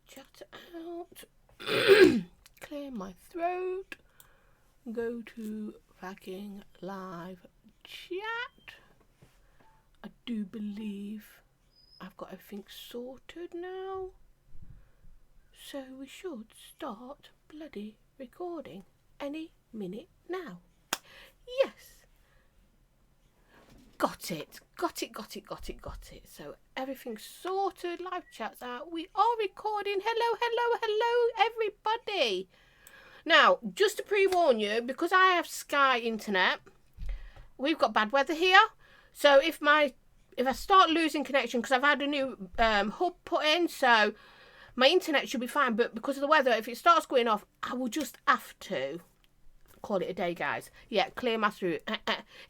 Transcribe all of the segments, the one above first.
chat out. Clear my throat. Go to fucking live chat. I do believe I've got everything sorted now. So we should start bloody recording any minute now. Yes. Got it. So everything's sorted. Live chat's out. We are recording. Hello, everybody. Now, just to pre-warn you, because I have Sky internet, we've got bad weather here. So if I start losing connection, because I've had a new hub put in, so my internet should be fine. But because of the weather, if it starts going off, I will just have to call it a day, guys. Yeah, clear my throat.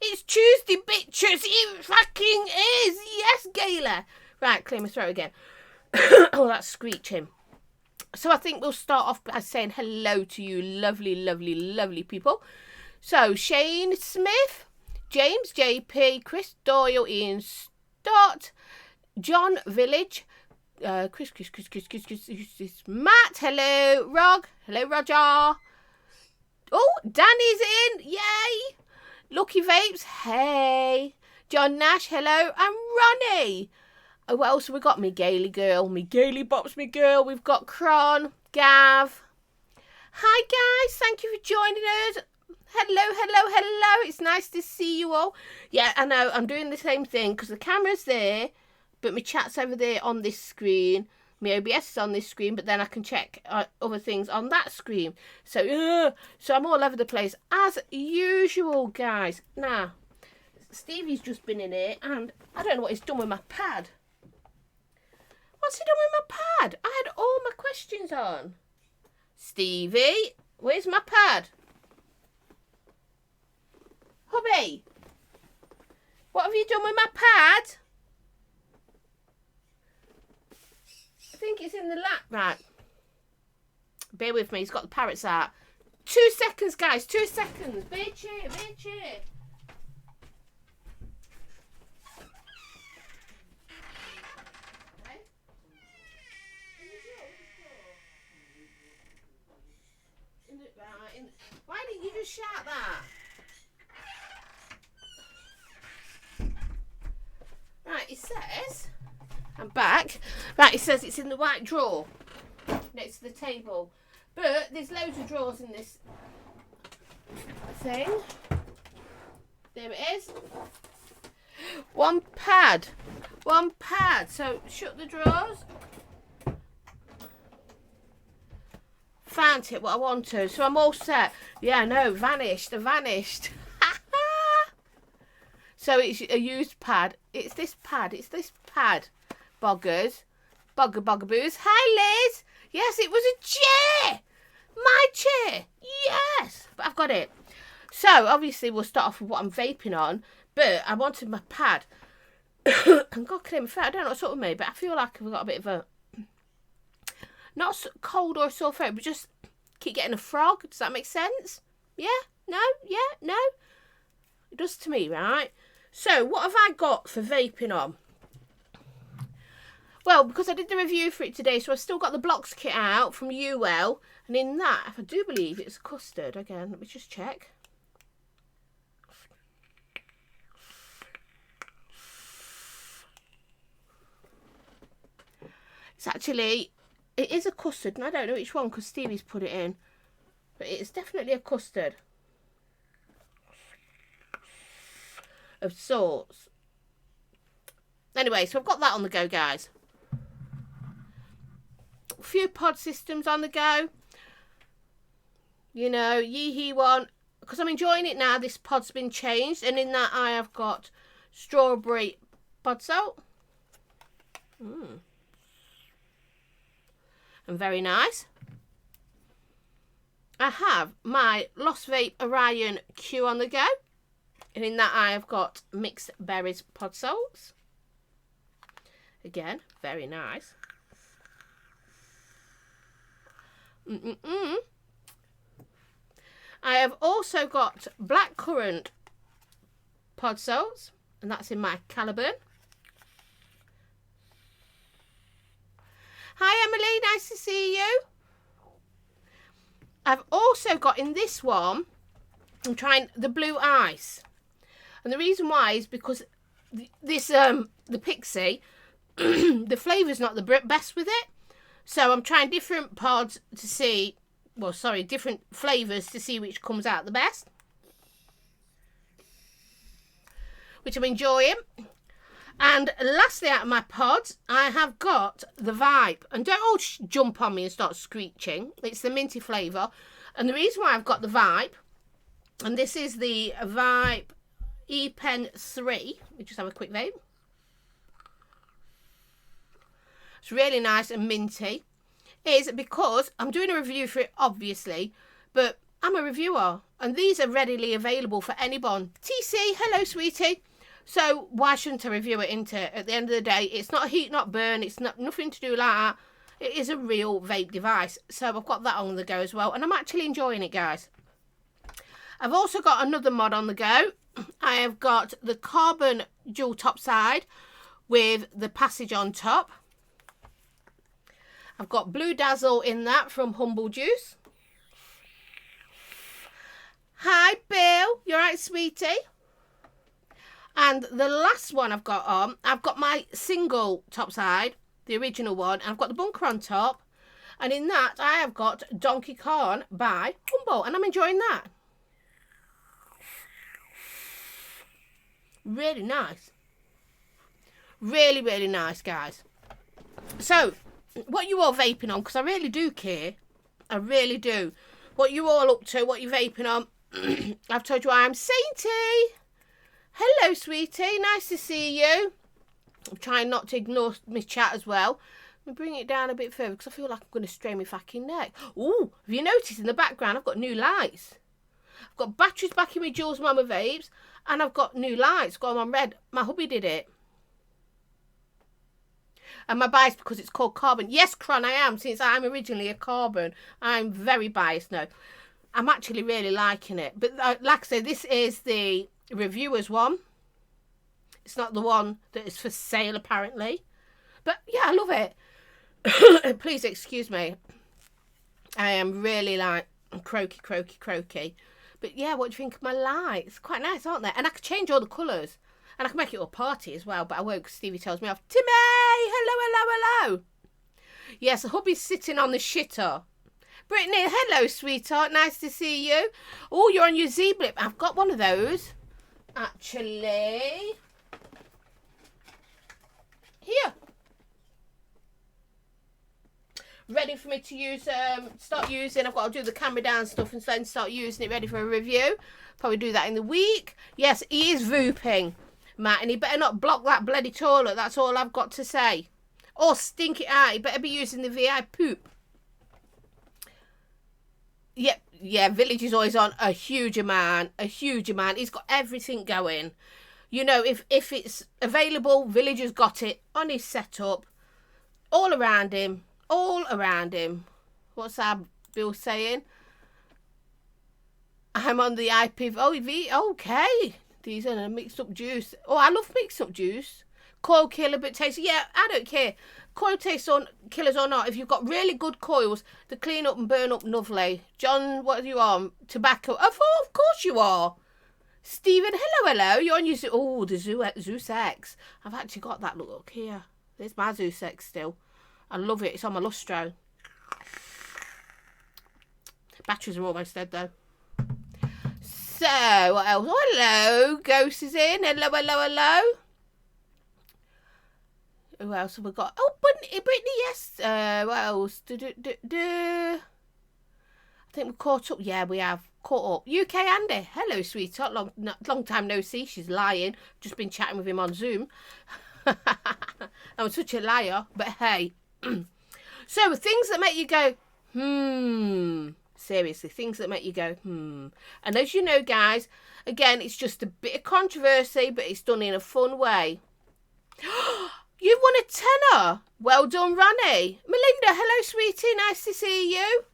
It's Tuesday, bitches. It fucking is. Yes, Gayla. Right, clear my throat again. Oh, that's screeching. So I think we'll start off by saying hello to you lovely people. So Shane Smith, James JP, Chris Doyle, Ian Stott, John Village, Chris, Matt, hello, Rog, hello, Roger. Oh, Danny's in, yay. Lucky Vapes, hey. John Nash, hello, and Ronnie. Oh, what else have we got? Me Gaily girl, me Gaily Bops, me girl. We've got Cron, Gav. Hi, guys. Thank you for joining us. Hello. It's nice to see you all. Yeah, I know. I'm doing the same thing because the camera's there, but my chat's over there on this screen. My OBS is on this screen, but then I can check other things on that screen. So I'm all over the place as usual, guys. Now, Stevie's just been in here, and I don't know what he's done with my pad. What's he done with my pad? I had all my questions on. Stevie, where's my pad? Hubby, what have you done with my pad? I think it's in the lap. Right. Bear with me, he's got the parrots out. 2 seconds, guys, 2 seconds. Bear cheer. Why didn't you just shout that? Right, it says, I'm back. Right, it says it's in the white drawer next to the table. But there's loads of drawers in this thing. There it is. One pad. So shut the drawers. Found it, what I wanted. So I'm all set. Yeah, no, vanished. So it's a used pad. It's this pad. Boggers. Buggaboos. Hi, Liz. Yes, it was a chair. My chair. Yes. But I've got it. So, obviously, we'll start off with what I'm vaping on. But I wanted my pad. And God clear my throat. I don't know what's up with me, but I feel like I've got a bit of a... not cold or sore throat, but just keep getting a frog. Does that make sense? Yeah? No? It does to me, right? So, what have I got for vaping on? Well, because I did the review for it today, so I've still got the blocks kit out from UL. And in that, I do believe it's custard. Again, let me just check. It's actually... it is a custard, and I don't know which one because Stevie's put it in. But it's definitely a custard. Of sorts. Anyway, so I've got that on the go, guys. A few pod systems on the go. You know, Yee one. Because I'm enjoying it now, this pod's been changed. And in that I have got strawberry pod salt. And very nice. I have my Lost Vape Orion Q on the go. And in that I have got mixed berries pod salts. Again, very nice. I have also got blackcurrant pod salts, and that's in my Caliburn. Hi Emily, nice to see you. I've also got in this one, I'm trying the blue ice. And the reason why is because this, the Pixie, the flavour's not the best with it. So I'm trying different pods to see, well, sorry, different flavours to see which comes out the best. Which I'm enjoying. And lastly out of my pods, I have got the Vape. And don't all jump on me and start screeching. It's the minty flavour. And the reason why I've got the Vape, and this is the Vape E-Pen 3. Let me just have a quick vape. It's really nice and minty. Is because I'm doing a review for it, obviously. But I'm a reviewer. And these are readily available for anyone. TC, hello, sweetie. So why shouldn't I review it into it? At the end of the day, it's not heat, not burn. It's not nothing to do like that. It is a real vape device. So I've got that on the go as well. And I'm actually enjoying it, guys. I've also got another mod on the go. I have got the carbon dual top side with the passage on top. I've got Blue Dazzle in that from Humble Juice. Hi, Bill. You alright, sweetie? And the last one I've got on, I've got my single top side, the original one, and I've got the bunker on top. And in that, I have got Donkey Kong by Humble, and I'm enjoying that. Really nice. Really, really nice, guys. So, what you all vaping on? Because I really do care. I really do. What you all up to? What you vaping on? I've told you I'm Sainty. Hello, sweetie. Nice to see you. I'm trying not to ignore my chat as well. Let me bring it down a bit further because I feel like I'm going to strain my fucking neck. Oh, have you noticed in the background I've got new lights? I've got batteries back in my Jules Mama Vapes and I've got new lights going on red. My hubby did it. And my bias because it's called carbon. Yes, Cron, I am. Since I'm originally a carbon, I'm very biased now. I'm actually really liking it. But like I said, this is the reviewers one. It's not the one that is for sale, apparently. But yeah, I love it. Please excuse me. I am really like croaky. But yeah, what do you think of my lights? Quite nice, aren't they? And I can change all the colours. And I can make it a party as well, but I won't because Stevie tells me off. Timmy! Hello. Yes, hubby's sitting on the shitter. Brittany, hello, sweetheart. Nice to see you. Oh, you're on your Z-Blip. I've got one of those. Actually. Here. Ready for me to use, start using. I've got to do the camera down stuff and then start using it ready for a review. Probably do that in the week. Yes, he is vooping. Matt, and he better not block that bloody toilet. That's all I've got to say. Or stink it out. He better be using the VI poop. Yeah, Village is always on a huge amount. He's got everything going. You know, if it's available, Village has got it on his setup. All around him. What's that Bill saying? I'm on the IPV. Okay. These are mixed up juice. Oh, I love mixed up juice. Coil killer, but tasty. Yeah, I don't care. Coil taste on killers or not. If you've got really good coils, they clean up and burn up lovely. John, what are you on? Tobacco. Oh, of course you are. Stephen, hello. You're on your the Zeus X. I've actually got that. Look here. There's my Zeus X still. I love it. It's on my Lustro. Batteries are almost dead though. So, what else? Oh, hello. Ghost is in. Hello. Who else have we got? Oh, Brittany, yes. What else? I think we're caught up. Yeah, we have caught up. UK Andy. Hello, sweetheart. Long time no see. She's lying. Just been chatting with him on Zoom. I'm such a liar. But hey. So, things that make you go, Seriously, things that make you go, And as you know, guys, again, it's just a bit of controversy, but it's done in a fun way. You've won a tenner. Well done, Ronnie. Melinda, hello, sweetie. Nice to see you.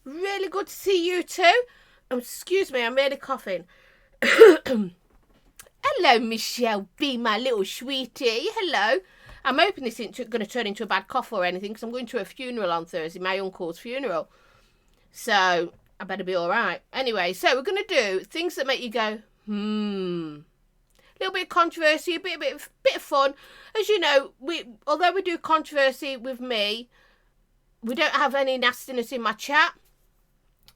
Really good to see you too. Excuse me, I'm really coughing. Hello, Michelle B, my little sweetie. Hello. I'm hoping this isn't going to turn into a bad cough or anything, because I'm going to a funeral on Thursday, my uncle's funeral. So I better be all right. Anyway, so we're going to do things that make you go, A little bit of controversy, a bit of fun. As you know, although we do controversy with me, we don't have any nastiness in my chat.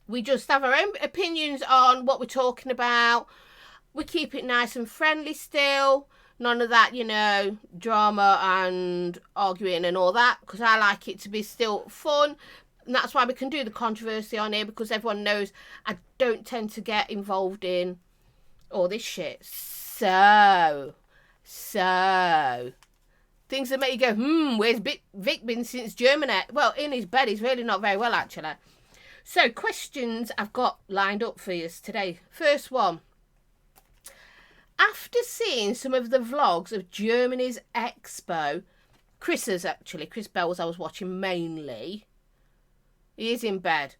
We just have our own opinions on what we're talking about. We keep it nice and friendly still. None of that, drama and arguing and all that. Because I like it to be still fun. And that's why we can do the controversy on here. Because everyone knows I don't tend to get involved in all this shit. So. Things that make you go, where's Vic been since Germany? Well, in his bed. He's really not very well, actually. So, questions I've got lined up for you today. First one. After seeing some of the vlogs of Germany's expo, Chris Bell's I was watching mainly. He is in bed.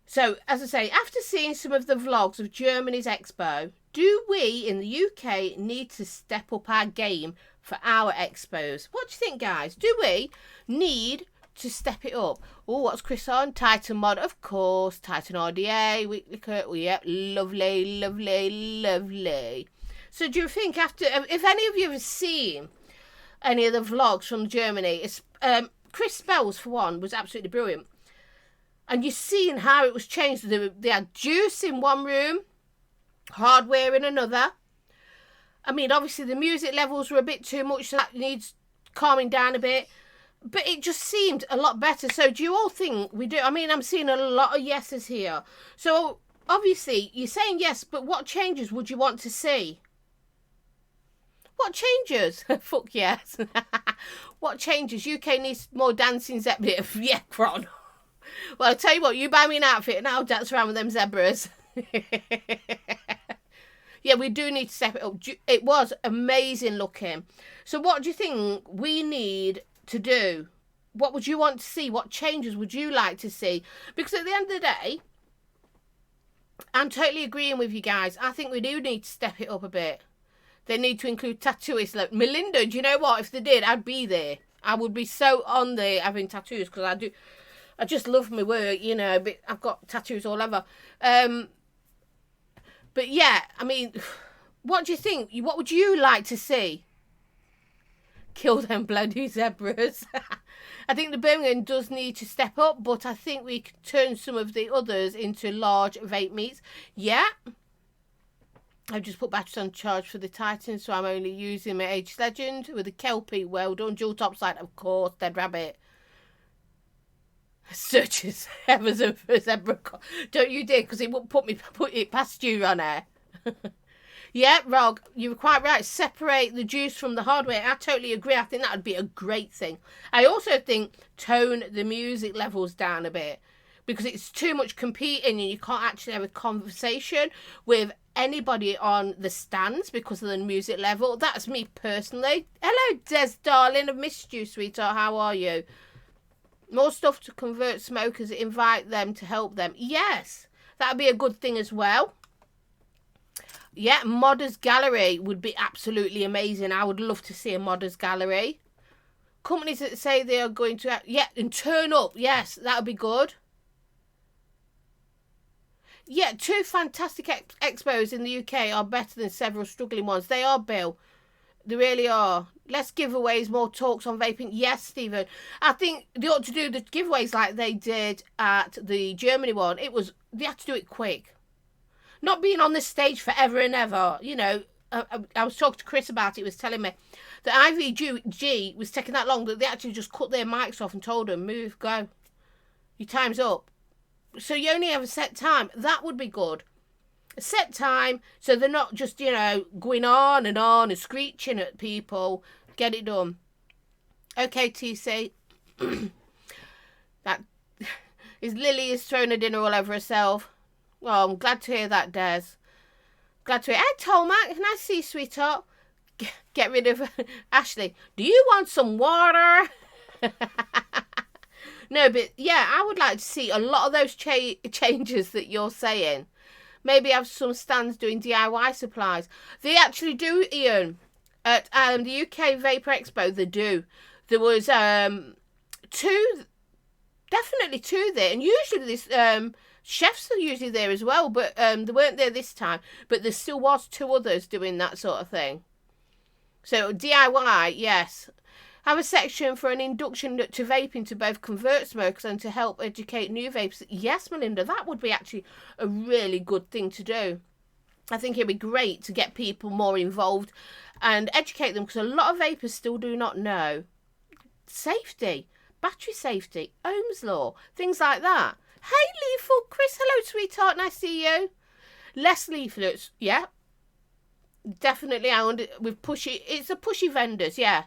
So, as I say, after seeing some of the vlogs of Germany's expo, do we in the UK need to step up our game for our expos? What do you think, guys? Do we need to step it up? Oh, what's Chris on? Titan Mod, of course. Titan RDA, Weekly Kurt. Yep, lovely. So do you think if any of you have seen any of the vlogs from Germany, Chris Bell's, for one, was absolutely brilliant. And you've seen how it was changed. They had juice in one room, hardware in another. I mean, obviously the music levels were a bit too much, so that needs calming down a bit. But it just seemed a lot better. So do you all think we do? I mean, I'm seeing a lot of yeses here. So obviously you're saying yes, but what changes would you want to see? What changes? Fuck yes. What changes? UK needs more dancing zebras. Yeah, Cron. Well, I'll tell you what, you buy me an outfit and I'll dance around with them zebras. Yeah, we do need to step it up. It was amazing looking. So what do you think we need to do? What would you want to see? What changes would you like to see? Because at the end of the day, I'm totally agreeing with you guys. I think we do need to step it up a bit. They need to include tattooists. Like Melinda, do you know what? If they did, I'd be there. I would be so on there having tattoos, because I just love my work, but I've got tattoos all over. But yeah, I mean, what do you think? What would you like to see? Kill them bloody zebras. I think the Birmingham does need to step up, but I think we can turn some of the others into large vape meets. Yeah. I've just put batteries on charge for the Titan, so I'm only using my Aegis Legend with a Kelpie. Well done. Dual topside, of course. Dead Rabbit. Searches ever for zebra. Don't you dare, because it won't put it past you on air. Yeah, Rog, you were quite right. Separate the juice from the hardware. I totally agree. I think that would be a great thing. I also think tone the music levels down a bit, because it's too much competing and you can't actually have a conversation with anybody on the stands because of the music level. That's me personally. Hello, Des, darling. I've missed you, sweetheart. How are you? More stuff to convert smokers, invite them to help them. Yes, that would be a good thing as well. Yeah, Modders Gallery would be absolutely amazing. I would love to see a Modders Gallery. Companies that say they are going to, and turn up. Yes, that would be good. Yeah, 2 fantastic expos in the UK are better than several struggling ones. They are, Bill. They really are. Less giveaways, more talks on vaping. Yes, Stephen. I think they ought to do the giveaways like they did at the Germany one. They had to do it quick. Not being on this stage forever and ever. I was talking to Chris about it. He was telling me that IVG was taking that long that they actually just cut their mics off and told them, move, go. Your time's up. So you only have a set time. That would be good. A set time, so they're not just, going on and screeching at people. Get it done. Okay, TC. That is Lily is throwing her dinner all over herself. Well, I'm glad to hear that, Des. Glad to hear. Hey, Tomac, can I see, sweetheart? Get rid of Ashley. Do you want some water? No, but yeah, I would like to see a lot of those changes that you're saying. Maybe have some stands doing DIY supplies. They actually do, Ian. At the UK Vapor Expo, they do. There was two, definitely two there, and usually this chefs are usually there as well, but they weren't there this time. But there still was two others doing that sort of thing. So DIY, yes. Have a section for an induction to vaping to both convert smokers and to help educate new vapers. Yes, Melinda, that would be actually a really good thing to do. I think it'd be great to get people more involved and educate them, because a lot of vapers still do not know safety, battery safety, Ohm's law, things like that. Hey, Lethal Chris, hello, sweetheart, nice to see you. Less leaflets, yeah, definitely. With pushy, it's the pushy vendors, yeah.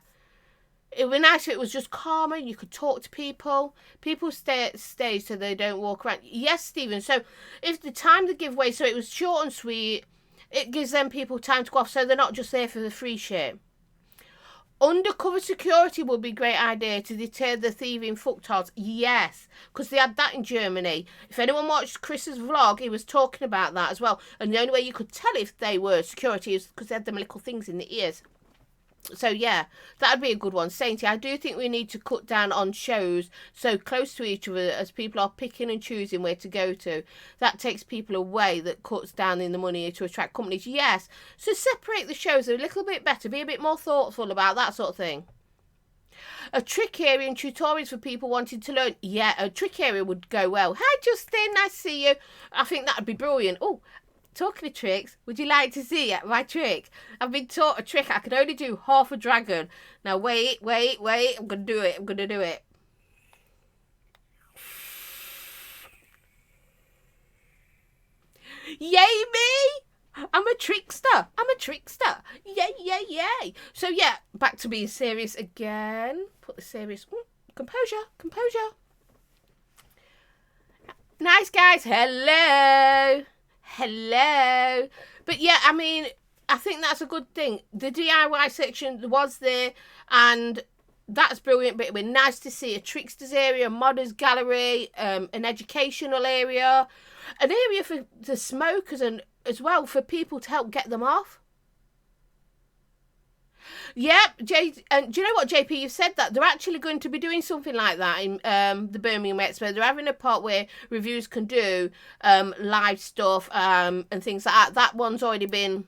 It would be nice if it was just calmer. You could talk to people. People stay so they don't walk around. Yes, Stephen. So if the time to give way, so it was short and sweet, it gives them people time to go off, so they're not just there for the free shit. Undercover security would be a great idea to deter the thieving fucktards. Yes, because they had that in Germany. If anyone watched Chris's vlog, he was talking about that as well. And the only way you could tell if they were security is because they had them little things in the ears. So yeah, that'd be a good one. Sainty, I do think we need to cut down on shows so close to each other as people are picking and choosing where to go to. That takes people away, that cuts down in the money to attract companies. Yes, so separate the shows a little bit better, be a bit more thoughtful about that sort of thing. A trick area and tutorials for people wanting to learn. Yeah, a trick area would go well. Hi Justin, nice to see you. I think that'd be brilliant. Oh, talking of tricks, would you like to see my trick? I've been taught a trick. I can only do half a dragon. Now wait. I'm going to do it. Yay me! I'm a trickster. Yay. So yeah, back to being serious again. Put the serious... Composure. Nice guys. Hello. But yeah, I mean, I think that's a good thing. The DIY section was there, and that's brilliant. But it would be nice to see a tricksters area, a modders gallery, an educational area, an area for the smokers, and as well for people to help get them off. Yep, and do you know what, JP? You've said that they're actually going to be doing something like that in the Birmingham Expo. They're having a part where reviewers can do live stuff and things like that. That one's already been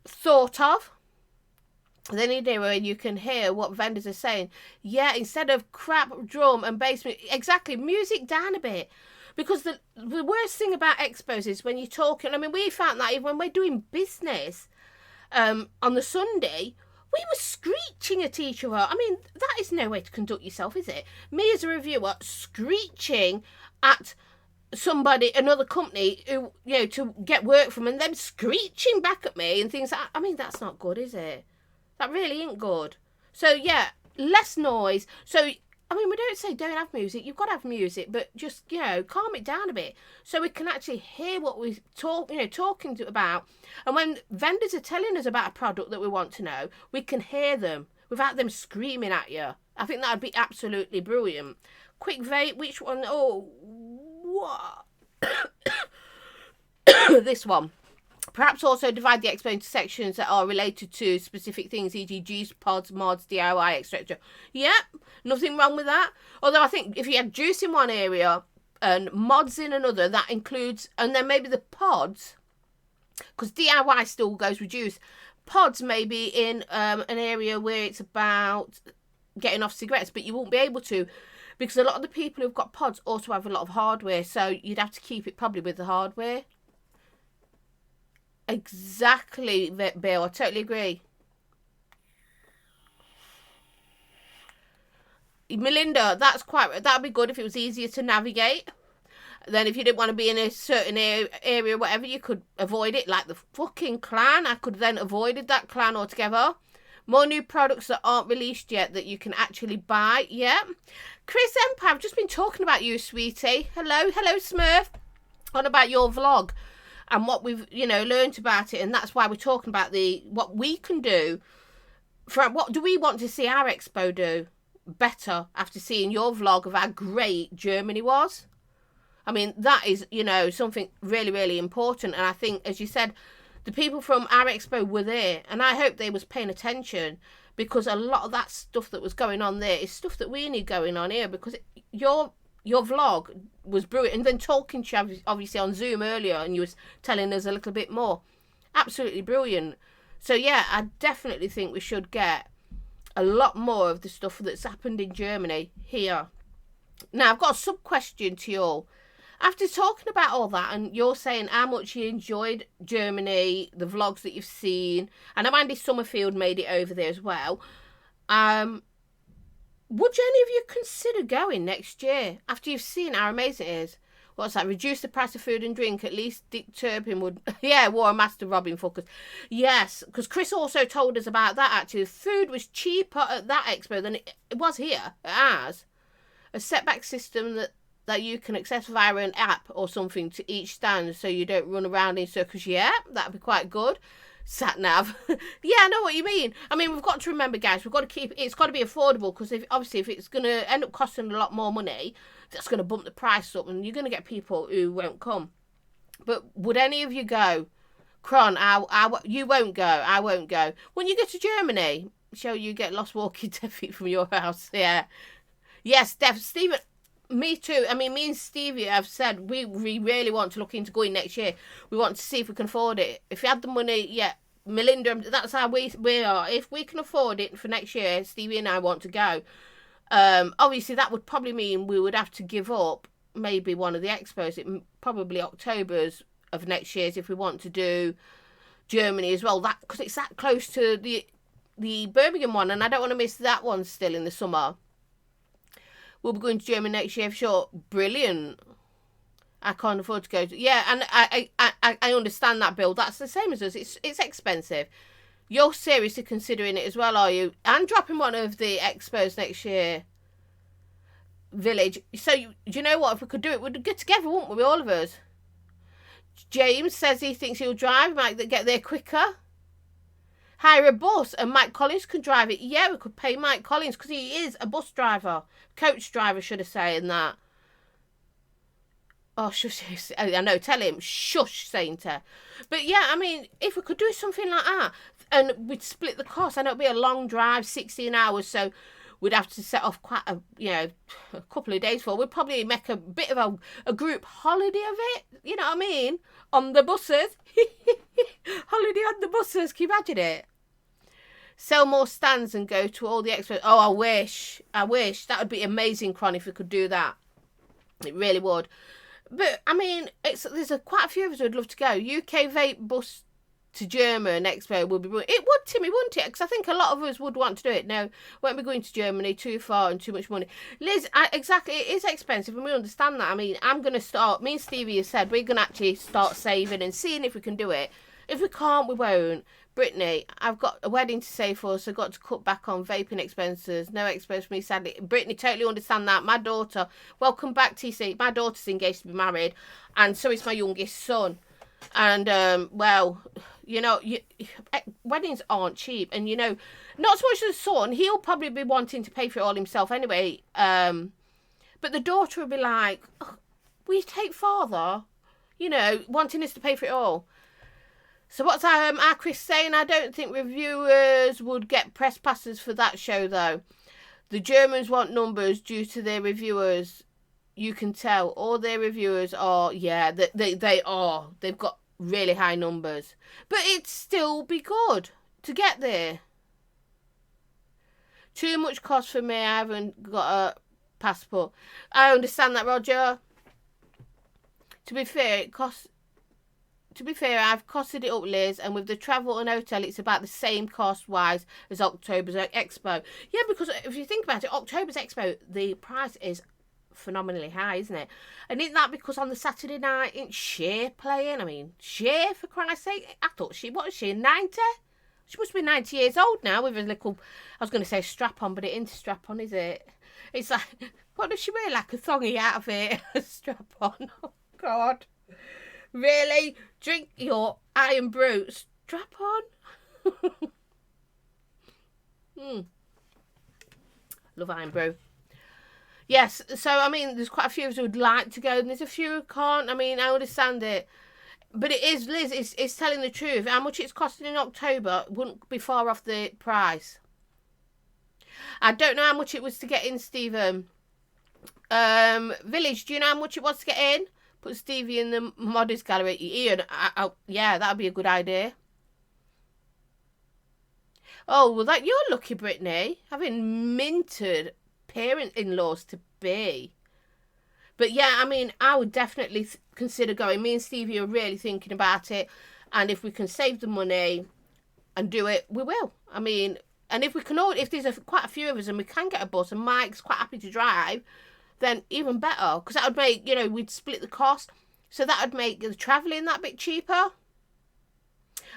thought of. They need an area where you can hear what vendors are saying. Yeah, instead of crap drum and bass music. Exactly, music down a bit. Because the worst thing about expos is when you're talking, I mean, we found that even when we're doing business on the Sunday, we were screeching at each other. I mean, that is no way to conduct yourself, is it? Me as a reviewer screeching at somebody, another company, who, you know, to get work from, and them screeching back at me and things like that. I mean, that's not good, is it? That really ain't good. So yeah, less noise. So I mean, we don't say don't have music. You've got to have music, but just, you know, calm it down a bit so we can actually hear what we're talking about. And when vendors are telling us about a product that we want to know, we can hear them without them screaming at you. I think that would be absolutely brilliant. Quick vape, which one? Oh, what? This one. Perhaps also divide the expo into sections that are related to specific things, e.g. juice, pods, mods, DIY, etc. Yep, nothing wrong with that. Although I think if you had juice in one area and mods in another, that includes, and then maybe the pods, because DIY still goes with juice. Pods may be in an area where it's about getting off cigarettes, but you won't be able to, because a lot of the people who've got pods also have a lot of hardware, so you'd have to keep it probably with the hardware. Exactly, Bill. I totally agree. Melinda, that'd be good if it was easier to navigate. Then if you didn't want to be in a certain area, whatever, you could avoid it. Like the fucking clan, I could then avoided that clan altogether. More new products that aren't released yet that you can actually buy. Yeah. Chris Empire, I've just been talking about you, sweetie. Hello, Smurf. On about your vlog and what we've, learned about it, and that's why we're talking about what we can do. What do we want to see our expo do better after seeing your vlog of how great Germany was? I mean, that is, something really, really important. And I think, as you said, the people from our expo were there, and I hope they was paying attention, because a lot of that stuff that was going on there is stuff that we need going on here, because your vlog was brilliant, and then talking to you obviously on Zoom earlier, and you was telling us a little bit more. Absolutely brilliant. So yeah, I definitely think we should get a lot more of the stuff that's happened in Germany here. Now, I've got a sub-question to you all. After talking about all that, and you're saying how much you enjoyed Germany, the vlogs that you've seen, and Amanda Summerfield made it over there as well, would any of you consider going next year after you've seen how amazing it is? What's that? Reduce the price of food and drink. At least Dick Turpin would... Yeah, War Master Robin Fuckers. Yes, because Chris also told us about that, actually. Food was cheaper at that expo than it was here, at ours. A setback system that you can access via an app or something to each stand, so you don't run around in circles. Yeah, that'd be quite good. Sat nav. Yeah, I know what you mean. I mean, we've got to remember, guys, we've got to keep... It's got to be affordable, because if it's going to end up costing a lot more money, that's going to bump the price up, and you're going to get people who won't come. But would any of you go? Cron, you won't go. I won't go. When you go to Germany, show you get lost walking 10 feet from your house. Yeah. Yes, Stephen, me too. I mean, me and Stevie have said we really want to look into going next year. We want to see if we can afford it. If we had the money, yeah, Melinda, that's how we are. If we can afford it for next year, Stevie and I want to go. Obviously, that would probably mean we would have to give up maybe one of the expos. Probably October's of next year's if we want to do Germany as well. That because it's that close to the Birmingham one, and I don't want to miss that one still in the summer. We'll be going to Germany next year for sure. Brilliant. I can't afford to go to... Yeah, and I understand that, Bill. That's the same as us. It's expensive. You're seriously considering it as well, are you? And dropping one of the expos next year. Village. So, do you know what? If we could do it, we'd get together, wouldn't we? All of us. James says he thinks he'll drive. Might get there quicker. Hire a bus and Mike Collins can drive it. Yeah, we could pay Mike Collins because he is a bus driver. Coach driver, should have said that. Oh, shush. I know, tell him. Shush, Saint. But yeah, I mean, if we could do something like that and we'd split the cost, I know it'd be a long drive, 16 hours, so we'd have to set off quite a couple of days for. We'd probably make a bit of a group holiday of it. You know what I mean? On the buses. Holiday on the buses. Can you imagine it? Sell more stands and go to all the expos. Oh, I wish. That would be amazing, Cron, if we could do that. It really would. But, I mean, there's quite a few of us who'd love to go. UK Vape Bus to German expo would be brilliant. It would, Timmy, wouldn't it? Because I think a lot of us would want to do it. No, won't be going to Germany, too far and too much money. Liz, exactly, it is expensive and we understand that. I mean, I'm going to start, me and Stevie have said, we're going to actually start saving and seeing if we can do it. If we can't, we won't. Brittany, I've got a wedding to save for, so I've got to cut back on vaping expenses. No expos for me, sadly. Brittany, totally understand that. My daughter, welcome back, TC. My daughter's engaged to be married, and so is my youngest son. And, well, you know, weddings aren't cheap. And, you know, not so much the son. He'll probably be wanting to pay for it all himself anyway. But the daughter will be like, oh, will you take father? You know, wanting us to pay for it all. So what's our Chris saying? I don't think reviewers would get press passes for that show, though. The Germans want numbers due to their reviewers. You can tell. All their reviewers are, yeah, they are. They've got really high numbers. But it'd still be good to get there. Too much cost for me. I haven't got a passport. I understand that, Roger. To be fair, I've costed it up, Liz, and with the travel and hotel, it's about the same cost-wise as October's Expo. Yeah, because if you think about it, October's Expo, the price is phenomenally high, isn't it? And isn't that because on the Saturday night, it's Cher playing? I mean, Cher, for Christ's sake. I thought what is she, 90? She must be 90 years old now with a little, I was going to say strap-on, but it ain't a strap-on, is it? It's like, what does she wear, like a thongy out of it? A strap-on. Oh, God. Really? Drink your iron brew. Strap on. Love iron brew. Yes, so I mean, there's quite a few of us who would like to go, and there's a few who can't. I mean, I understand it. But it is, Liz, it's telling the truth. How much it's costing in October wouldn't be far off the price. I don't know how much it was to get in, Stephen. Village, do you know how much it was to get in? Put Stevie in the Modest Gallery. Ian, yeah, that would be a good idea. Oh, well, that you're lucky, Brittany, having minted parent-in-laws to be. But yeah, I mean, I would definitely consider going. Me and Stevie are really thinking about it. And if we can save the money and do it, we will. I mean, and if we can all, if there's quite a few of us and we can get a bus and Mike's quite happy to drive, then even better. Because that would make, you know, we'd split the cost. So that would make the travelling that bit cheaper.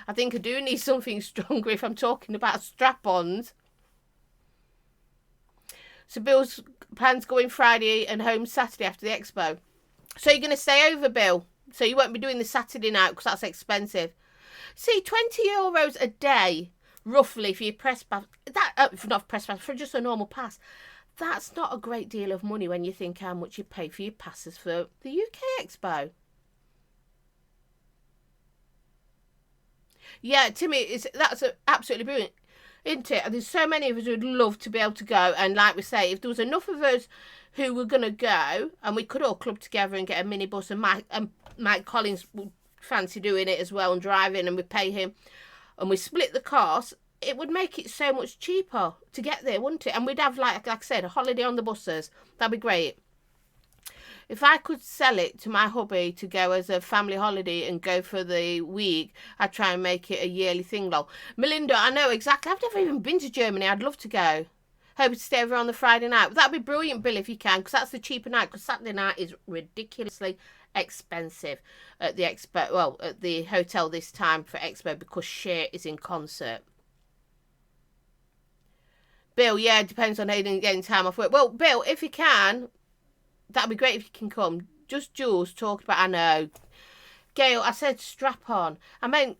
I think I do need something stronger if I'm talking about strap-ons. So Bill's plans going Friday and home Saturday after the expo. So you're going to stay over, Bill? So you won't be doing the Saturday night because that's expensive. See, €20 a day, roughly, for your press pass. Not press pass, for just a normal pass. That's not a great deal of money when you think how much you pay for your passes for the UK Expo. Yeah, Timmy, that's absolutely brilliant, isn't it? And there's so many of us who'd love to be able to go. And like we say, if there was enough of us who were going to go, and we could all club together and get a minibus, and Mike Collins would fancy doing it as well and driving, and we pay him, and we split the cost, it would make it so much cheaper to get there, wouldn't it? And we'd have, like I said, a holiday on the buses. That'd be great. If I could sell it to my hubby to go as a family holiday and go for the week, I'd try and make it a yearly thing, lol. Melinda, I know exactly. I've never even been to Germany. I'd love to go. Hope to stay over on the Friday night. That'd be brilliant, Bill, if you can, because that's the cheaper night, because Saturday night is ridiculously expensive at the expo. Well, at the hotel this time for expo, because Cher is in concert. Bill, yeah, it depends on how you're getting time off work. Well, Bill, if you can, that'd be great if you can come. Just Jules talked about, I know. Gail, I said strap on. I meant,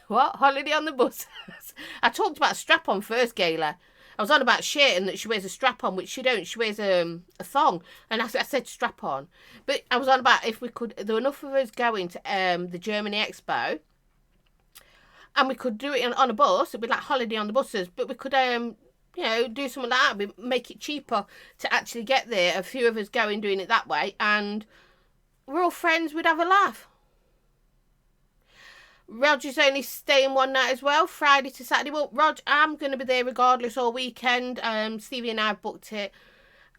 what? Holiday on the bus. I talked about strap on first, Gayla. I was on about Cher and that she wears a strap on, which she don't. She wears a thong. And I said strap on. But I was on about if we could, there were enough of us going to the Germany Expo. And we could do it on a bus. It'd be like holiday on the buses. But we could, you know, do something like that. Make it cheaper to actually get there. A few of us going, doing it that way. And we're all friends. We'd have a laugh. Roger's only staying one night as well. Friday to Saturday. Well, Roger, I'm going to be there regardless all weekend. Stevie and I have booked it.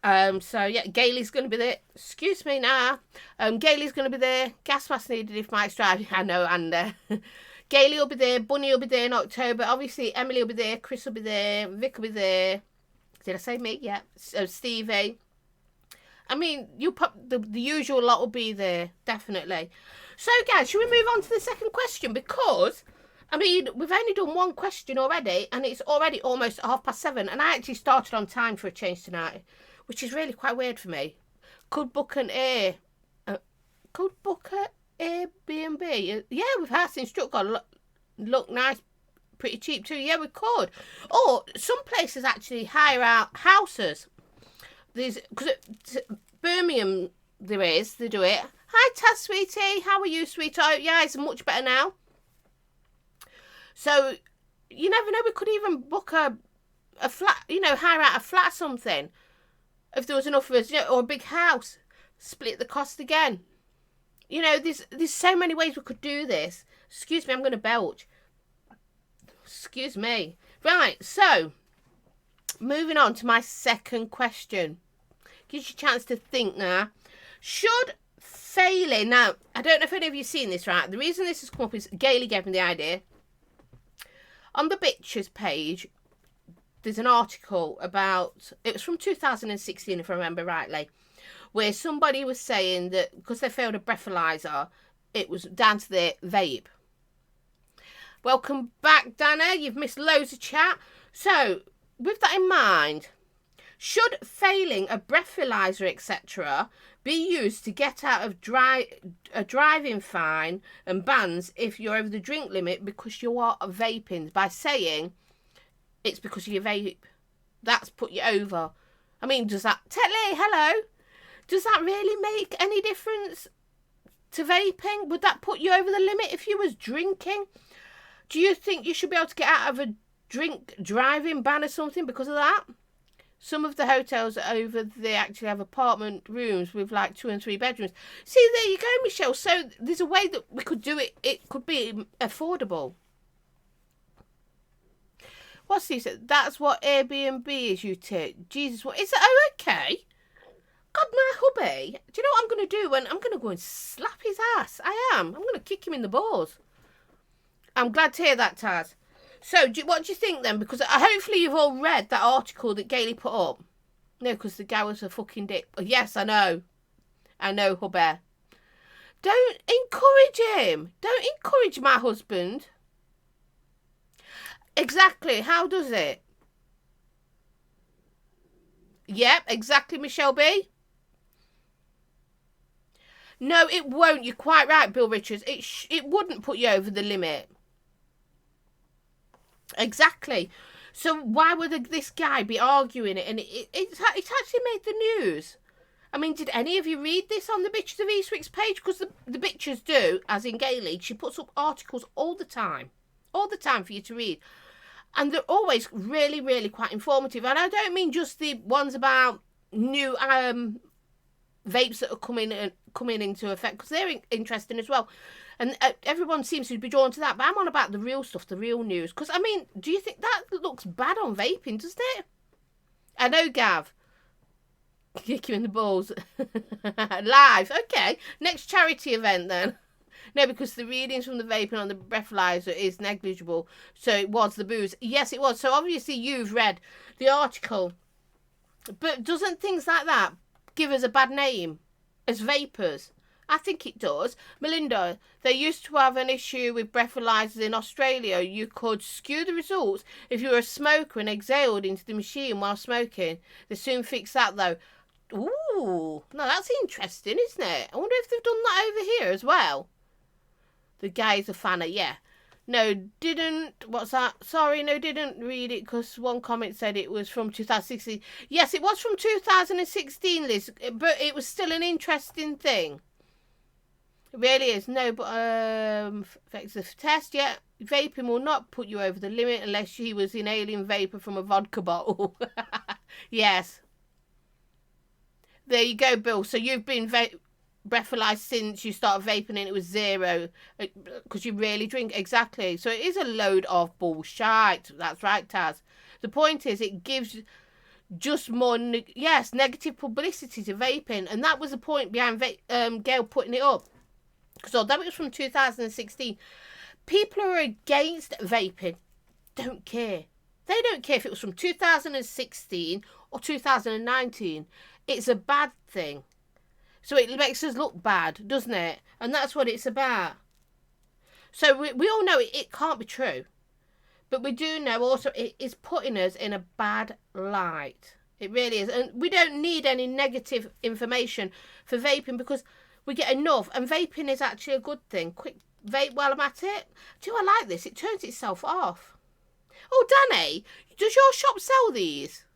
So, yeah, Gailey's going to be there. Excuse me now. Gailey's going to be there. Gas mask needed if Mike's driving. I know, and... Gailey will be there, Bunny will be there in October, obviously Emily will be there, Chris will be there, Vic will be there. Did I say me? Yeah. Stevie. I mean, the usual lot will be there, definitely. So, guys, should we move on to the second question? Because, I mean, we've only done one question already, and it's already almost 7:30, and I actually started on time for a change tonight, which is really quite weird for me. Could book an Airbnb. Yeah, with house in Stuttgart. Look nice, pretty cheap too. Yeah, we could. Or some places actually hire out houses. There's, because Birmingham they do it. Hi Taz, sweetie. How are you, sweetheart? Yeah, it's much better now. So you never know. We could even book a flat. You know, hire out a flat or something. If there was enough of us, you know, or a big house. Split the cost again. You know, there's so many ways we could do this. Excuse me, I'm going to belch. Excuse me. Right, so, moving on to my second question. Gives you a chance to think now. Should failing... Now, I don't know if any of you have seen this, right? The reason this has come up is Gailey gave me the idea. On the Bitches page, there's an article about... It was from 2016, if I remember rightly. Where somebody was saying that because they failed a breathalyzer, it was down to their vape. Welcome back, Dana. You've missed loads of chat. So, with that in mind, should failing a breathalyzer, etc., be used to get out of a driving fine and bans if you're over the drink limit because you are vaping, by saying it's because of your vape? That's put you over. I mean, does that... Tetley, hello. Does that really make any difference to vaping? Would that put you over the limit if you was drinking? Do you think you should be able to get out of a drink driving ban or something because of that? Some of the hotels over they actually have apartment rooms with like 2 and 3 bedrooms. See, there you go, Michelle. So there's a way that we could do it. It could be affordable. What's this? That's what Airbnb is, you tit. Jesus, what is it? Oh, okay. God, my hubby. Do you know what I'm going to do? I'm going to go and slap his ass. I am. I'm going to kick him in the balls. I'm glad to hear that, Taz. So, what do you think then? Because hopefully you've all read that article that Gailey put up. No, because the guy was a fucking dick. Oh, yes, I know. I know, hubby. Don't encourage him. Don't encourage my husband. Exactly. How does it? Yep, exactly, Michelle B. No, it won't. You're quite right, Bill Richards. It wouldn't put you over the limit. Exactly. So why would this guy be arguing it? And it's actually made the news. I mean, did any of you read this on the Bitches of Eastwick's page? Because the bitches do, as in Gailey. She puts up articles all the time. All the time for you to read. And they're always really, really quite informative. And I don't mean just the ones about new vapes that are coming into effect, because they're interesting as well. And everyone seems to be drawn to that. But I'm on about the real stuff, the real news. Because, I mean, do you think that looks bad on vaping, doesn't it? I know, Gav. Kick you in the balls. Live. Okay. Next charity event, then. No, because the readings from the vaping on the breathalyzer is negligible. So it was the booze. Yes, it was. So obviously you've read the article. But doesn't things like that give us a bad name as vapors? I think it does. Melinda, they used to have an issue with breathalyzers in Australia. You could skew the results if you were a smoker and exhaled into the machine while smoking. They soon fixed that, though. Ooh, no, that's interesting, isn't it? I wonder if they've done that over here as well. The guy's a fanner, yeah. No, didn't. What's that? Sorry, no, didn't read it because one comment said it was from 2016. Yes, it was from 2016, Liz, but it was still an interesting thing. It really is. No, but effects of test, yeah. Vaping will not put you over the limit unless he was inhaling vapor from a vodka bottle. Yes. There you go, Bill. So you've been breathalyzed since you started vaping and it was 0 because you really drink. Exactly. So it is a load of bullshit. That's right, Taz. The point is it gives just more, negative publicity to vaping. And that was the point behind Gail putting it up. Because although it was from 2016, people who are against vaping don't care. They don't care if it was from 2016 or 2019. It's a bad thing. So it makes us look bad, doesn't it? And that's what it's about. So we all know it can't be true. But we do know also it is putting us in a bad light. It really is. And we don't need any negative information for vaping because we get enough. And vaping is actually a good thing. Quick vape while I'm at it. Do I like this? It turns itself off. Oh, Danny, does your shop sell these?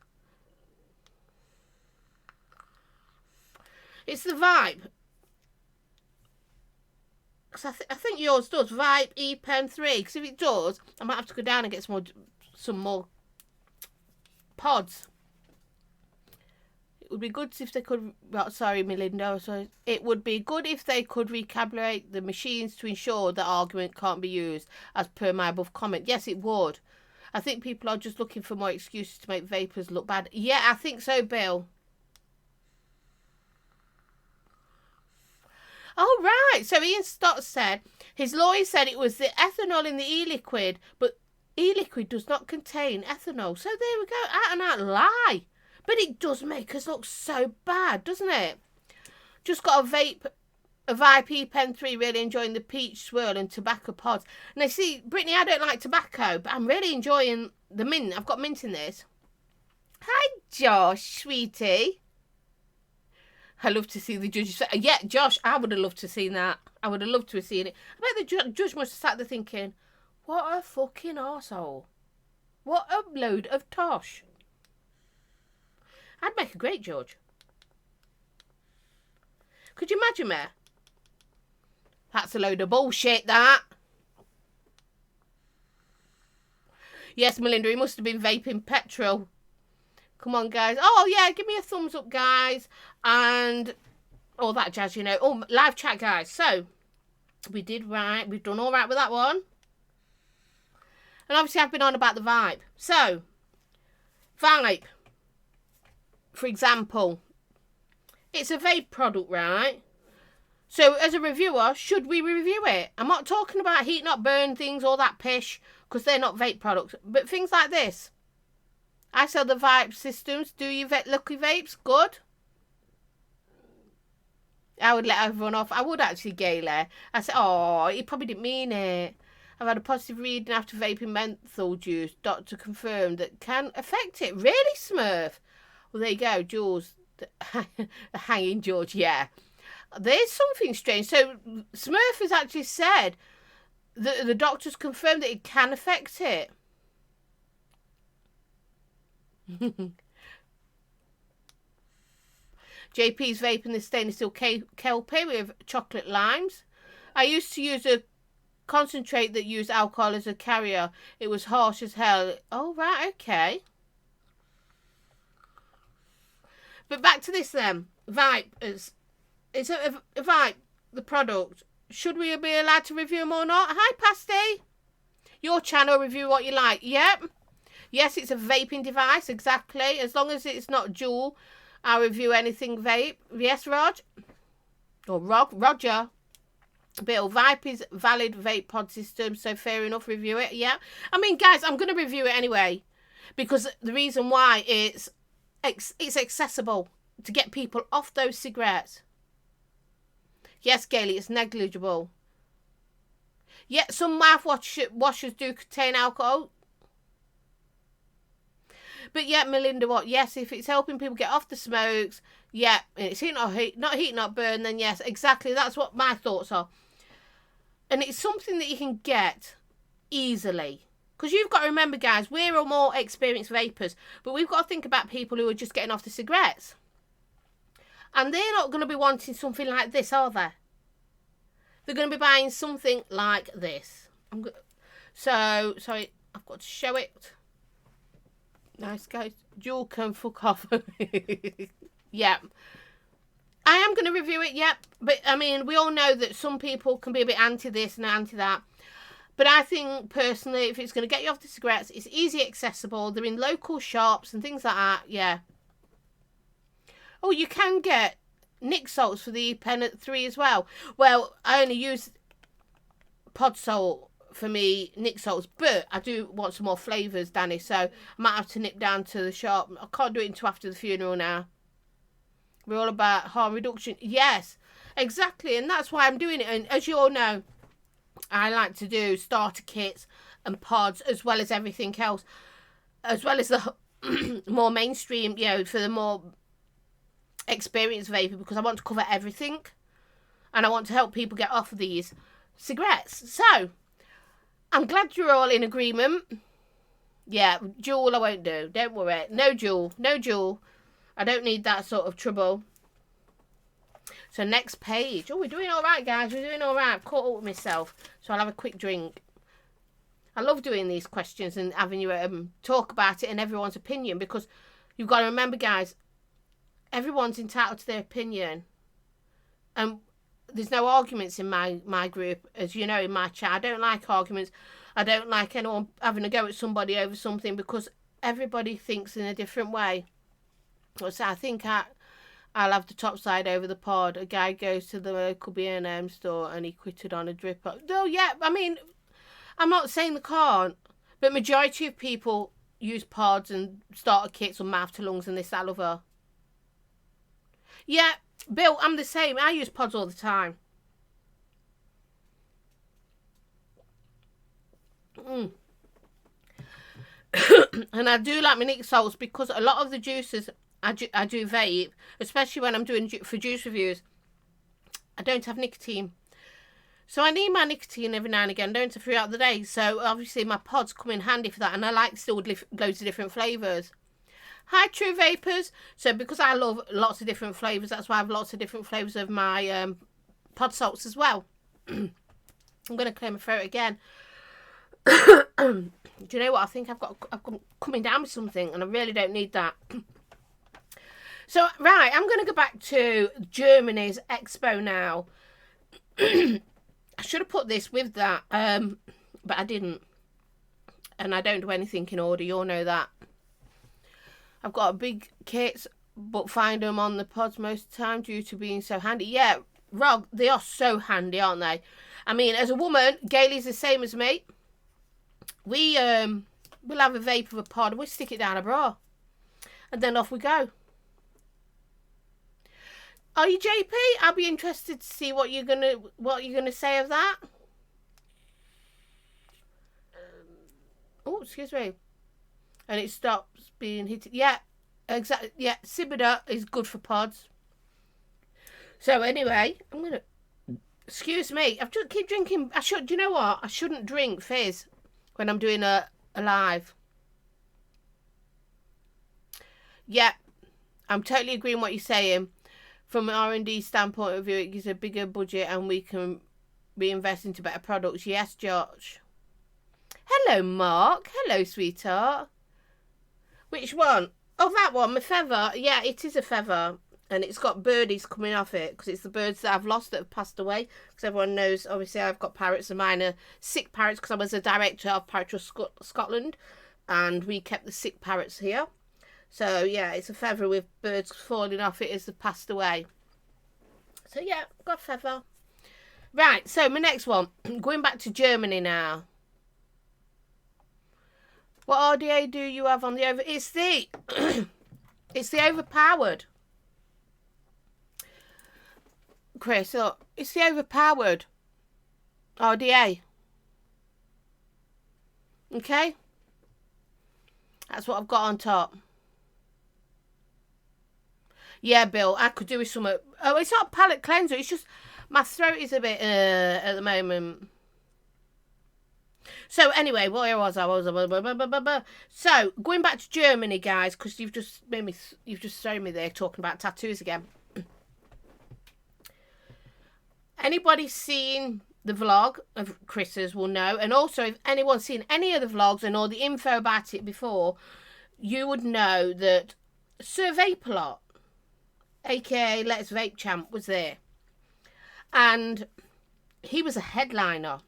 It's the Vibe. Because I think yours does. Vibe E-Pen 3. Because if it does, I might have to go down and get some more pods. It would be good if they could... Well, sorry, Melinda. So it would be good if they could recalibrate the machines to ensure that argument can't be used, as per my above comment. Yes, it would. I think people are just looking for more excuses to make vapors look bad. Yeah, I think so, Bill. Oh, right. So Ian Stott said, his lawyer said it was the ethanol in the e-liquid, but e-liquid does not contain ethanol. So there we go. Out and out lie. But it does make us look so bad, doesn't it? Just got a Vibe E-Pen 3, really enjoying the peach swirl and tobacco pods. Now, see, Brittany, I don't like tobacco, but I'm really enjoying the mint. I've got mint in this. Hi, Josh, sweetie. I love to see the judges. Yeah, Josh, I would have loved to have seen that. I would have loved to have seen it. I bet the judge must have sat there thinking, what a fucking arsehole. What a load of tosh. I'd make a great judge. Could you imagine me? That's a load of bullshit, that. Yes, Melinda, he must have been vaping petrol. Come on, guys. Oh, yeah, give me a thumbs up, guys. And all that jazz, you know. Oh, live chat, guys. So, we did right. We've done all right with that one. And obviously, I've been on about the Vape. So, Vape, for example, it's a vape product, right? So, as a reviewer, should we review it? I'm not talking about heat not burn things, all that pish, because they're not vape products. But things like this. I sell the Vape systems. Do you Lucky Vapes? Good. I would let everyone off. I would actually, Gayle. I said, oh, he probably didn't mean it. I've had a positive reading after vaping menthol juice. Doctor confirmed that can affect it. Really, Smurf? Well, there you go, Jules. The hanging George, yeah. There's something strange. So, Smurf has actually said that the doctors confirmed that it can affect it. JP's vaping the stainless steel Kelpie with chocolate limes. I used to use a concentrate that used alcohol as a carrier. It was harsh as hell. Oh, right, okay. But back to this then. Vape. It's a Vape, the product. Should we be allowed to review them or not? Hi, Pasty. Your channel, review what you like. Yep. Yes, it's a vaping device, exactly. As long as it's not Jules, I'll review anything vape. Yes, Rog? Or Roger. Bill, Vape is valid vape pod system, so fair enough, review it. Yeah. I mean, guys, I'm going to review it anyway. Because the reason why it's accessible to get people off those cigarettes. Yes, Gaily, it's negligible. Yeah, some mouthwashers do contain alcohol. But yeah, Melinda, what? Yes, if it's helping people get off the smokes, yeah, it's not heat, not burn, then yes, exactly. That's what my thoughts are. And it's something that you can get easily. Because you've got to remember, guys, we're all more experienced vapors, but we've got to think about people who are just getting off the cigarettes. And they're not going to be wanting something like this, are they? They're going to be buying something like this. So, sorry, I've got to show it. Nice, guys. Jules can fuck off. Yeah. I am going to review it, yep. But, I mean, we all know that some people can be a bit anti this and anti that. But I think, personally, if it's going to get you off the cigarettes, it's easy accessible. They're in local shops and things like that, yeah. Oh, you can get Nick salts for the pen at 3 as well. Well, I only use pod salt for me, Nick salts, but I do want some more flavours, Danny, so I might have to nip down to the shop. I can't do it until after the funeral now. We're all about harm reduction. Yes, exactly, and that's why I'm doing it. And as you all know, I like to do starter kits and pods as well as everything else, as well as the more mainstream, you know, for the more experienced vapor, because I want to cover everything and I want to help people get off of these cigarettes. So I'm glad you're all in agreement. Yeah, Jules I won't do. Don't worry. No Jules. No Jules. I don't need that sort of trouble. So next page. Oh, we're doing all right, guys. We're doing all right. I've caught up with myself. So I'll have a quick drink. I love doing these questions and having you talk about it and everyone's opinion, because you've got to remember, guys, everyone's entitled to their opinion. And there's no arguments in my group, as you know, in my chat. I don't like arguments. I don't like anyone having a go at somebody over something, because everybody thinks in a different way. So I think I'll have the top side over the pod. A guy goes to the local B&M store and he quitted on a dripper. No, yeah, I mean, I'm not saying they can't, but majority of people use pods and starter kits or mouth to lungs and this, that, other. Yeah, Bill, I'm the same. I use pods all the time. And I do like my Nick salts, because a lot of the juices I do vape, especially when I'm doing for juice reviews, I don't have nicotine. So I need my nicotine every now and again, don't I, throughout the day. So obviously my pods come in handy for that, and I like still loads of different flavours. Hi, True Vapors. So because I love lots of different flavours, that's why I have lots of different flavours of my pod salts as well. I'm going to clear my throat again. Do you know what? I think I'm coming down with something, and I really don't need that. So, right, I'm going to go back to Germany's expo now. I should have put this with that, but I didn't. And I don't do anything in order, you all know that. I've got a big kit, but find them on the pods most of the time due to being so handy. Yeah, Rog, they are so handy, aren't they? I mean, as a woman, Gailey's the same as me. We'll have a vape of a pod, we'll stick it down a bra, and then off we go. Are you, JP? I'll be interested to see what you're gonna say of that. Oh, excuse me. And it stops being hit. Yeah, exactly. Yeah, Sibida is good for pods. So anyway, I'm gonna. Excuse me. I've just keep drinking. Do you know what? I shouldn't drink fizz when I'm doing a live. Yeah, I'm totally agreeing with what you're saying. From an R&D standpoint of view, it gives a bigger budget and we can reinvest into better products. Yes, Josh. Hello, Mark. Hello, sweetheart. Which one? Oh, that one, my feather. Yeah, it is a feather. And it's got birdies coming off it because it's the birds that I've lost that have passed away. Because everyone knows, obviously, I've got parrots and mine are sick parrots because I was a director of Parrot Scotland. And we kept the sick parrots here. So, yeah, it's a feather with birds falling off it as they've passed away. So, yeah, got a feather. Right, so my next one. Going back to Germany now. What RDA do you have on the over? It's the... it's the overpowered. Chris, look. It's the overpowered RDA. Okay? That's what I've got on top. Yeah, Bill, I could do with some... Oh, it's not a palate cleanser. It's just... My throat is a bit... at the moment. So, anyway, where was I? So, going back to Germany, guys, because you've just thrown me there talking about tattoos again. Anybody seen the vlog of Chris's will know. And also, if anyone's seen any of the vlogs and all the info about it before, you would know that Sir Vape-A-Lot, aka Let's Vape Champ, was there. And he was a headliner.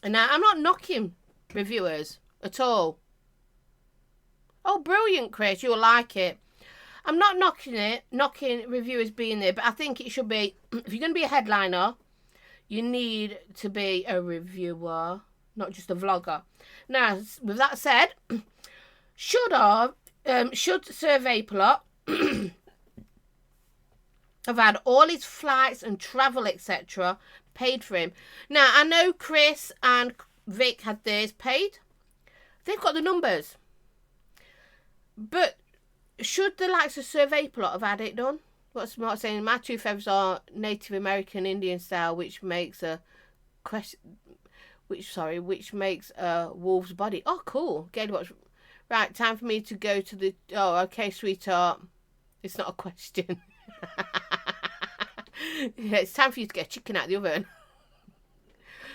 And now, I'm not knocking reviewers at all. Oh, brilliant, Chris. You'll like it. I'm not knocking reviewers being there, but I think it should be, if you're going to be a headliner, you need to be a reviewer, not just a vlogger. Now, with that said, should Sir Vape-A-Lot have had all his flights and travel, etc., paid for him. Now, I know Chris and Vic had theirs paid. They've got the numbers. But should the likes of Sir Vape-A-Lot have had it done? What's Mark saying? My two feathers are Native American Indian style, which makes a wolf's body. Oh, cool. Gail, watch. Right, time for me to go to the... Oh, okay, sweetheart. It's not a question. Yeah, it's time for you to get a chicken out of the oven.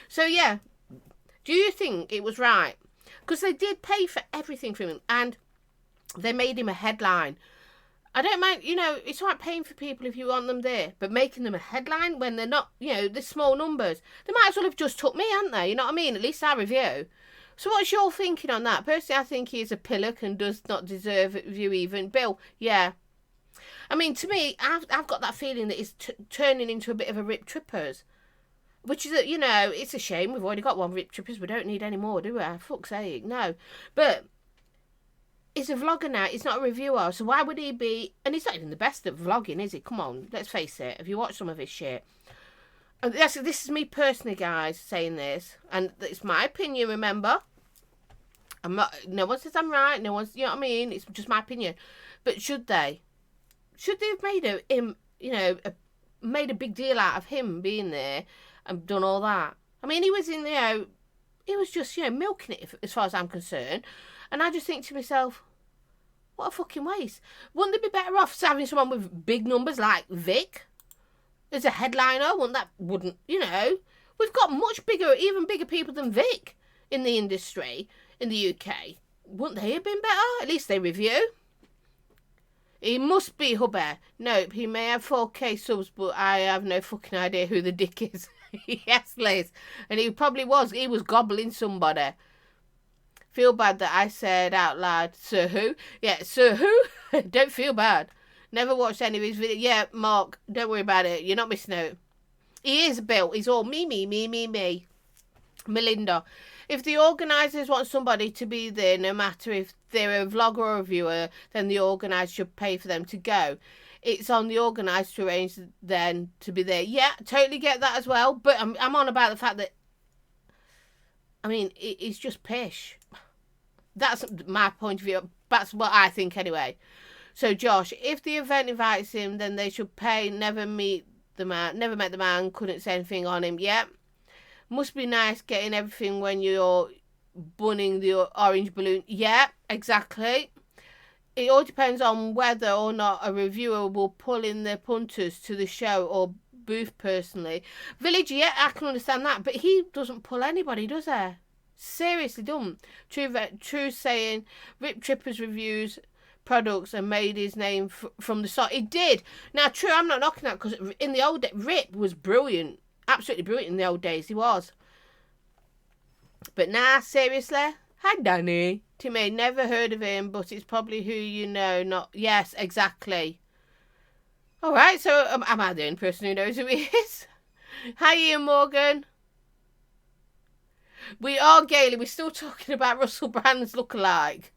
So, yeah. Do you think it was right? Because they did pay for everything from him. And they made him a headline. I don't mind, you know, it's all right paying for people if you want them there. But making them a headline when they're not, you know, the small numbers. They might as well have just took me, hadn't they? You know what I mean? At least I review. So what's your thinking on that? Personally, I think he is a pillock and does not deserve a review even. Bill, yeah. I mean, to me, I've got that feeling that it's turning into a bit of a Rip Trippers. Which is, you know, it's a shame. We've already got one Rip Trippers. We don't need any more, do we? Fuck's sake, no. But he's a vlogger now. He's not a reviewer. So why would he be... And he's not even the best at vlogging, is he? Come on, let's face it. Have you watched some of his shit? And this is me personally, guys, saying this. And it's my opinion, remember? I'm not... No one says I'm right. No one's... You know what I mean? It's just my opinion. But should they? Should they have made him, you know, made a big deal out of him being there and done all that? I mean, he was in, you know, he was just, you know, milking it as far as I'm concerned. And I just think to myself, what a fucking waste. Wouldn't they be better off having someone with big numbers like Vic? as a headliner. Wouldn't, you know, we've got much bigger, even bigger people than Vic in the industry in the UK. Wouldn't they have been better? At least they review. He must be Hubber. Nope, he may have 4K subs, but I have no fucking idea who the dick is. Yes, Liz. And he probably was. He was gobbling somebody. Feel bad that I said out loud, Sir Who? Yeah, Sir Who? Don't feel bad. Never watched any of his videos. Yeah, Mark, don't worry about it. You're not missing out. He is built. He's all me. Melinda. If the organisers want somebody to be there, no matter if they're a vlogger or a viewer, then the organiser should pay for them to go. It's on the organiser to arrange then to be there. Yeah, totally get that as well. But I'm on about the fact that, I mean, it's just pish. That's my point of view. That's what I think anyway. So Josh, if the event invites him, then they should pay. Never met the man, couldn't say anything on him. Yeah. Must be nice getting everything when you're bunning the orange balloon. Yeah, exactly. It all depends on whether or not a reviewer will pull in the punters to the show or booth personally. Village, yeah, I can understand that, but he doesn't pull anybody, does he? Seriously, don't. True saying, Rip Trippers reviews products and made his name from the start. He did. Now, true, I'm not knocking that, because in the old days, Rip was brilliant. Absolutely brilliant in the old days, he was. But nah, seriously? Hi, Danny. Timmy, never heard of him, but it's probably who you know, not... Yes, exactly. Alright, so am I the only person who knows who he is? Hi, Ian Morgan. We are Gaily. We're still talking about Russell Brand's lookalike.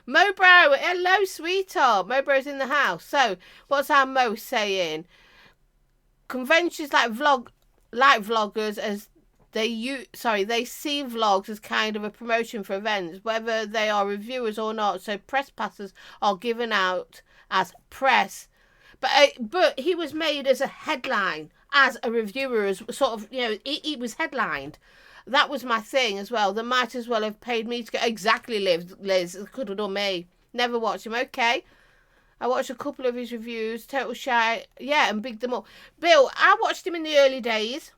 Mobro, hello, sweetheart. Mobro's in the house. So, what's our Mo saying? Conventions like vloggers as they see vlogs as kind of a promotion for events, whether they are reviewers or not. So press passes are given out as press, but he was made as a headline, as a reviewer, as sort of, you know, he was headlined. That was my thing as well. They might as well have paid me to go. Exactly, Liz. Could have done me. Never watched him. Okay. I watched a couple of his reviews. Total Shy. Yeah, and bigged them up. Bill, I watched him in the early days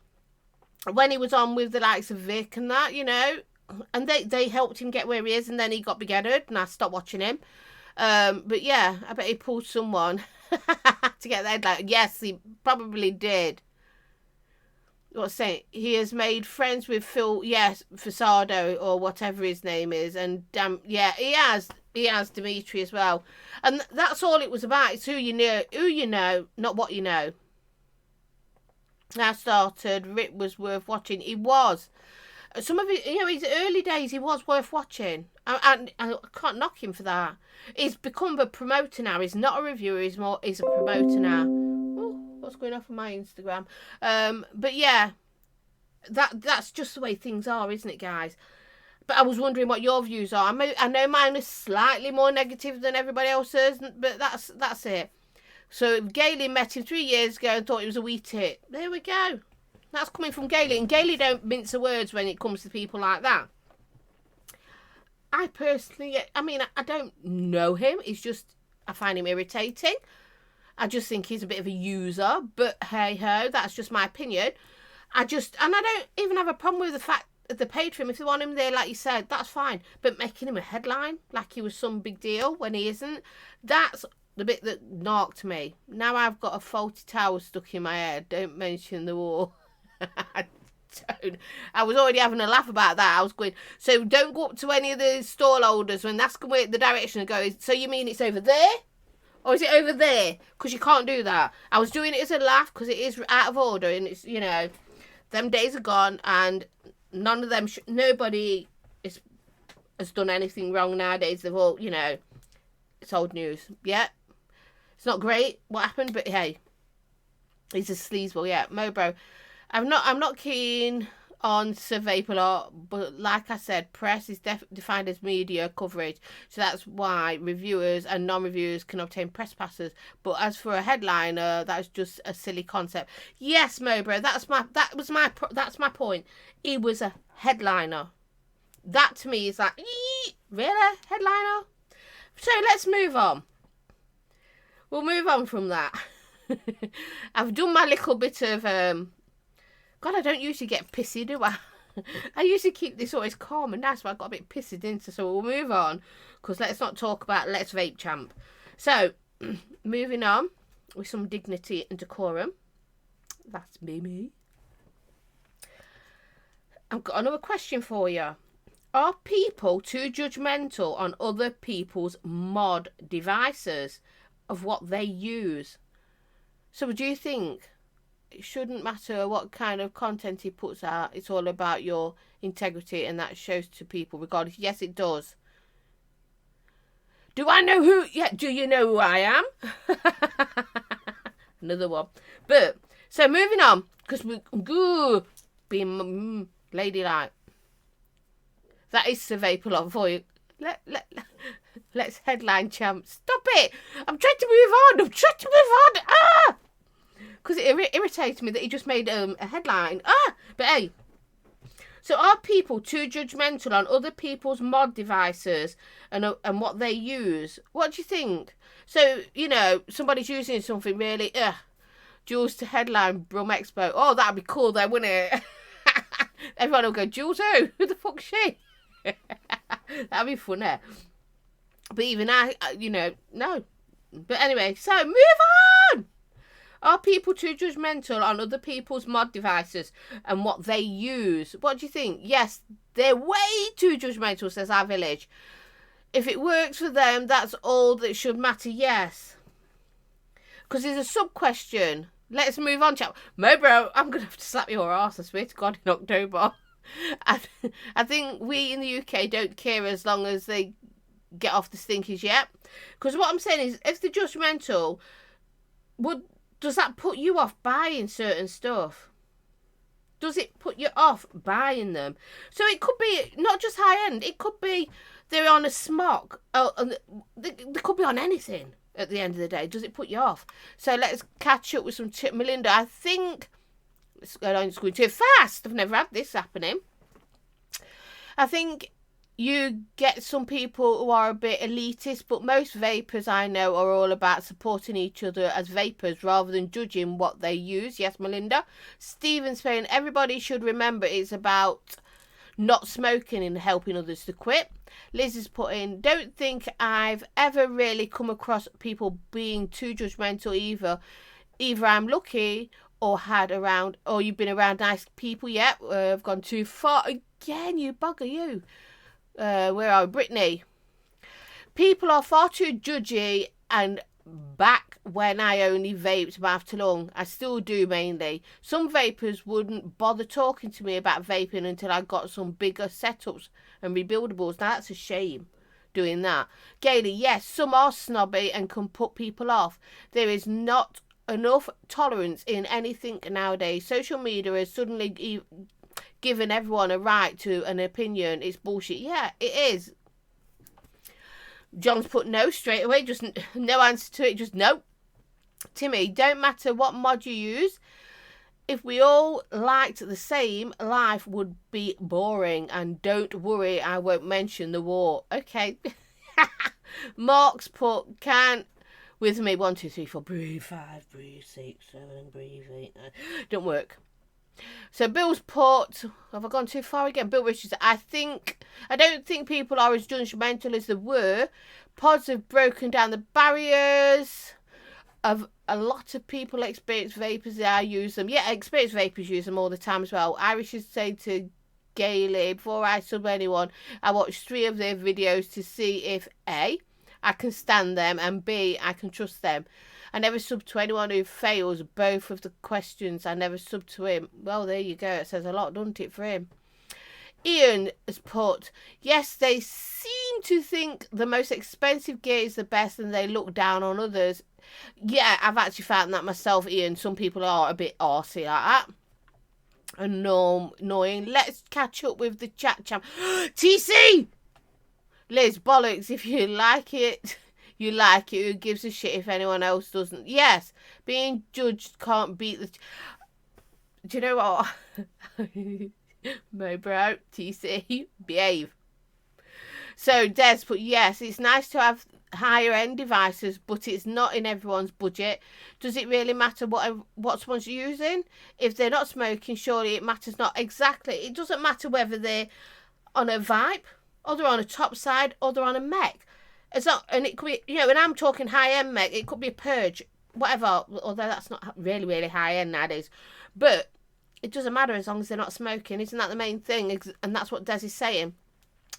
when he was on with the likes of Vic and that, you know. And they helped him get where he is, and then he got begethered and I stopped watching him. But yeah, I bet he pulled someone to get the headline. Yes, he probably did. What's saying? He has made friends with Phil, yes, Fasado or whatever his name is, and yeah, he has Dimitri as well, and that's all it was about. It's who you know, not what you know. I started. Rip was worth watching. He was. Some of it, you know, his early days, he was worth watching. I can't knock him for that. He's become a promoter now. He's not a reviewer. He's a promoter now. What's going on my Instagram? But yeah, that's just the way things are, isn't it, guys? But I was wondering what your views are. I know mine is slightly more negative than everybody else's, but that's it. So Gaily met him 3 years ago and thought he was a wee tit. There we go. That's coming from Gaily, and Gaily don't mince the words when it comes to people like that. I personally, I mean, I don't know him. It's just, I find him irritating. I just think he's a bit of a user, but hey ho, that's just my opinion. And I don't even have a problem with the fact that they paid for him. If they want him there, like you said, that's fine. But making him a headline, like he was some big deal when he isn't, that's the bit that knocked me. Now I've got a faulty towel stuck in my head. Don't mention the war. I was already having a laugh about that. I was going, so don't go up to any of the stall holders when that's the direction to go. So you mean it's over there? Or is it over there? Because you can't do that. I was doing it as a laugh because it is out of order. And it's, you know, them days are gone. And none of them, nobody has done anything wrong nowadays. They've all, you know, it's old news. Yeah. It's not great what happened, but hey. He's a sleazeball. Yeah. Mobro. I'm not keen on Sir Vape a lot, but like I said, press is defined as media coverage, so that's why reviewers and non-reviewers can obtain press passes. But as for a headliner, that's just a silly concept. Yes, Mobro, that's my point. He was a headliner. That to me is like, really, headliner? So let's move on. We'll move on from that. I've done my little bit of, God, I don't usually get pissy, do I? I usually keep this always calm and nice, but I got a bit pissed into, so we'll move on, because let's not talk about Let's Vape Champ. So, moving on with some dignity and decorum. That's me. I've got another question for you. Are people too judgmental on other people's mod devices of what they use? So do you think it shouldn't matter what kind of content he puts out? It's all about your integrity, and that shows to people regardless. Yes, it does. Do I know who? Yeah, do you know who I am? Another one. But, so moving on, because we're being ladylike. That is the vape a lot for you. Let's headline champ. Stop it! I'm trying to move on. Ah! Because it irritates me that he just made a headline. Ah! But hey. So are people too judgmental on other people's mod devices and what they use? What do you think? So, you know, somebody's using something really, Jules to headline Brum Expo. Oh, that'd be cool though, wouldn't it? Everyone will go, Jules who? Who the fuck's she? That'd be funny. But even I, you know, no. But anyway, so move on. Are people too judgmental on other people's mod devices and what they use? What do you think? Yes, they're way too judgmental, says our village. If it works for them, that's all that should matter, yes. Because there's a sub-question. Let's move on, chap. Mo, bro, I'm going to have to slap your ass, I swear to God, in October. I think we in the UK don't care as long as they get off the stinkers yet. Because what I'm saying is, if they're judgmental, does that put you off buying certain stuff? Does it put you off buying them? So it could be not just high end. It could be they're on a smock. They could be on anything at the end of the day. Does it put you off? So let's catch up with some tip. Melinda, I think it's going too fast. I've never had this happening. I think you get some people who are a bit elitist, but most vapors I know are all about supporting each other as vapors rather than judging what they use. Yes, Melinda. Stephen's saying everybody should remember it's about not smoking and helping others to quit. Liz is putting, don't think I've ever really come across people being too judgmental either. Either I'm lucky or you've been around nice people yet. I've gone too far again, you bugger you. Where are we? Brittany? People are far too judgy, and back when I only vaped mouth to lung, I still do mainly. Some vapors wouldn't bother talking to me about vaping until I got some bigger setups and rebuildables. Now that's a shame doing that. Gaily, yes, some are snobby and can put people off. There is not enough tolerance in anything nowadays. Social media has suddenly given everyone a right to an opinion. It's bullshit. Yeah, it is. John's put no straight away. Just no answer to it. Just no. Timmy, don't matter what mod you use. If we all liked the same, life would be boring. And don't worry, I won't mention the war. Okay. Mark's put can't with me. 1, 2, 3, 4. Breathe 5. Breathe 6, 7. Breathe 8. 9. Don't work. So Bill's put, have I gone too far again? Bill Richards, I don't think people are as judgmental as they were. Pods have broken down the barriers of a lot of people. Experienced vapors, I use them. Yeah, experienced vapors use them all the time as well. Irish should say to Gaily, before I sub anyone, I watched 3 of their videos to see if A, I can stand them, and B, I can trust them. I never sub to anyone who fails both of the questions. I never sub to him. Well, there you go. It says a lot, doesn't it, for him? Ian has put, yes, they seem to think the most expensive gear is the best and they look down on others. Yeah, I've actually found that myself, Ian. Some people are a bit arsey like that. Annoying. Let's catch up with the chat champ. TC! Liz, bollocks, if you like it... You like it. Who gives a shit if anyone else doesn't? Yes, being judged can't beat the... Do you know what? Mo bro, TC, behave. So Des put, yes, it's nice to have higher end devices, but it's not in everyone's budget. Does it really matter what someone's using? If they're not smoking, surely it matters not. Exactly. It doesn't matter whether they're on a vape, or they're on a top side, or they're on a mech. It's not, and it could be, you know, when I'm talking high end mech, it could be a purge, whatever, although that's not really, really high end nowadays. But it doesn't matter as long as they're not smoking. Isn't that the main thing? And that's what Des is saying.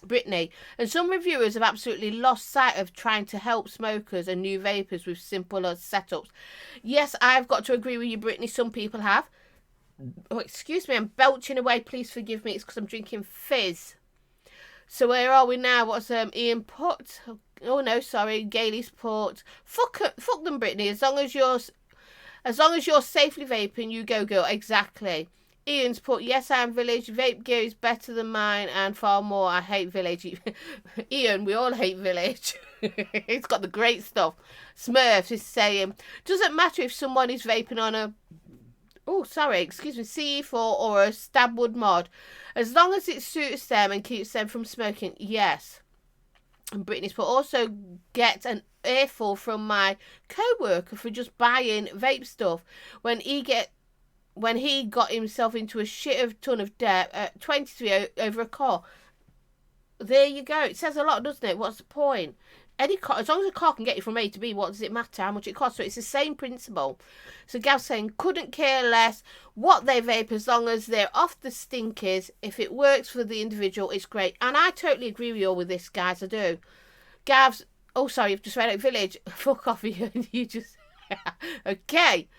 Brittany, and some reviewers have absolutely lost sight of trying to help smokers and new vapors with simpler setups. Yes, I've got to agree with you, Brittany. Some people have. Oh, excuse me, I'm belching away. Please forgive me. It's because I'm drinking fizz. So where are we now? What's Ian put? Oh no, sorry, Gailey's put. Fuck them, Brittany. As long as you're safely vaping, you go, girl. Exactly. Ian's put, yes, I am Village. Vape gear is better than mine and far more. I hate Village. Ian, we all hate Village. It's got the great stuff. Smurfs is saying, doesn't matter if someone is vaping on a, CE4 or a Stabwood mod. As long as it suits them and keeps them from smoking, yes. And Brittany's put, also get an earful from my co-worker for just buying vape stuff when he got himself into a shit of ton of debt at 23 over a car. There you go. It says a lot, doesn't it? What's the point? Any car, as long as a car can get you from A to B, what does it matter how much it costs? So it's the same principle. So Gav's saying, couldn't care less what they vape as long as they're off the stinkies. If it works for the individual, it's great. And I totally agree with you all with this, guys. I do. Gav's, oh, sorry, you've just read out Village. Fuck off, you just, okay.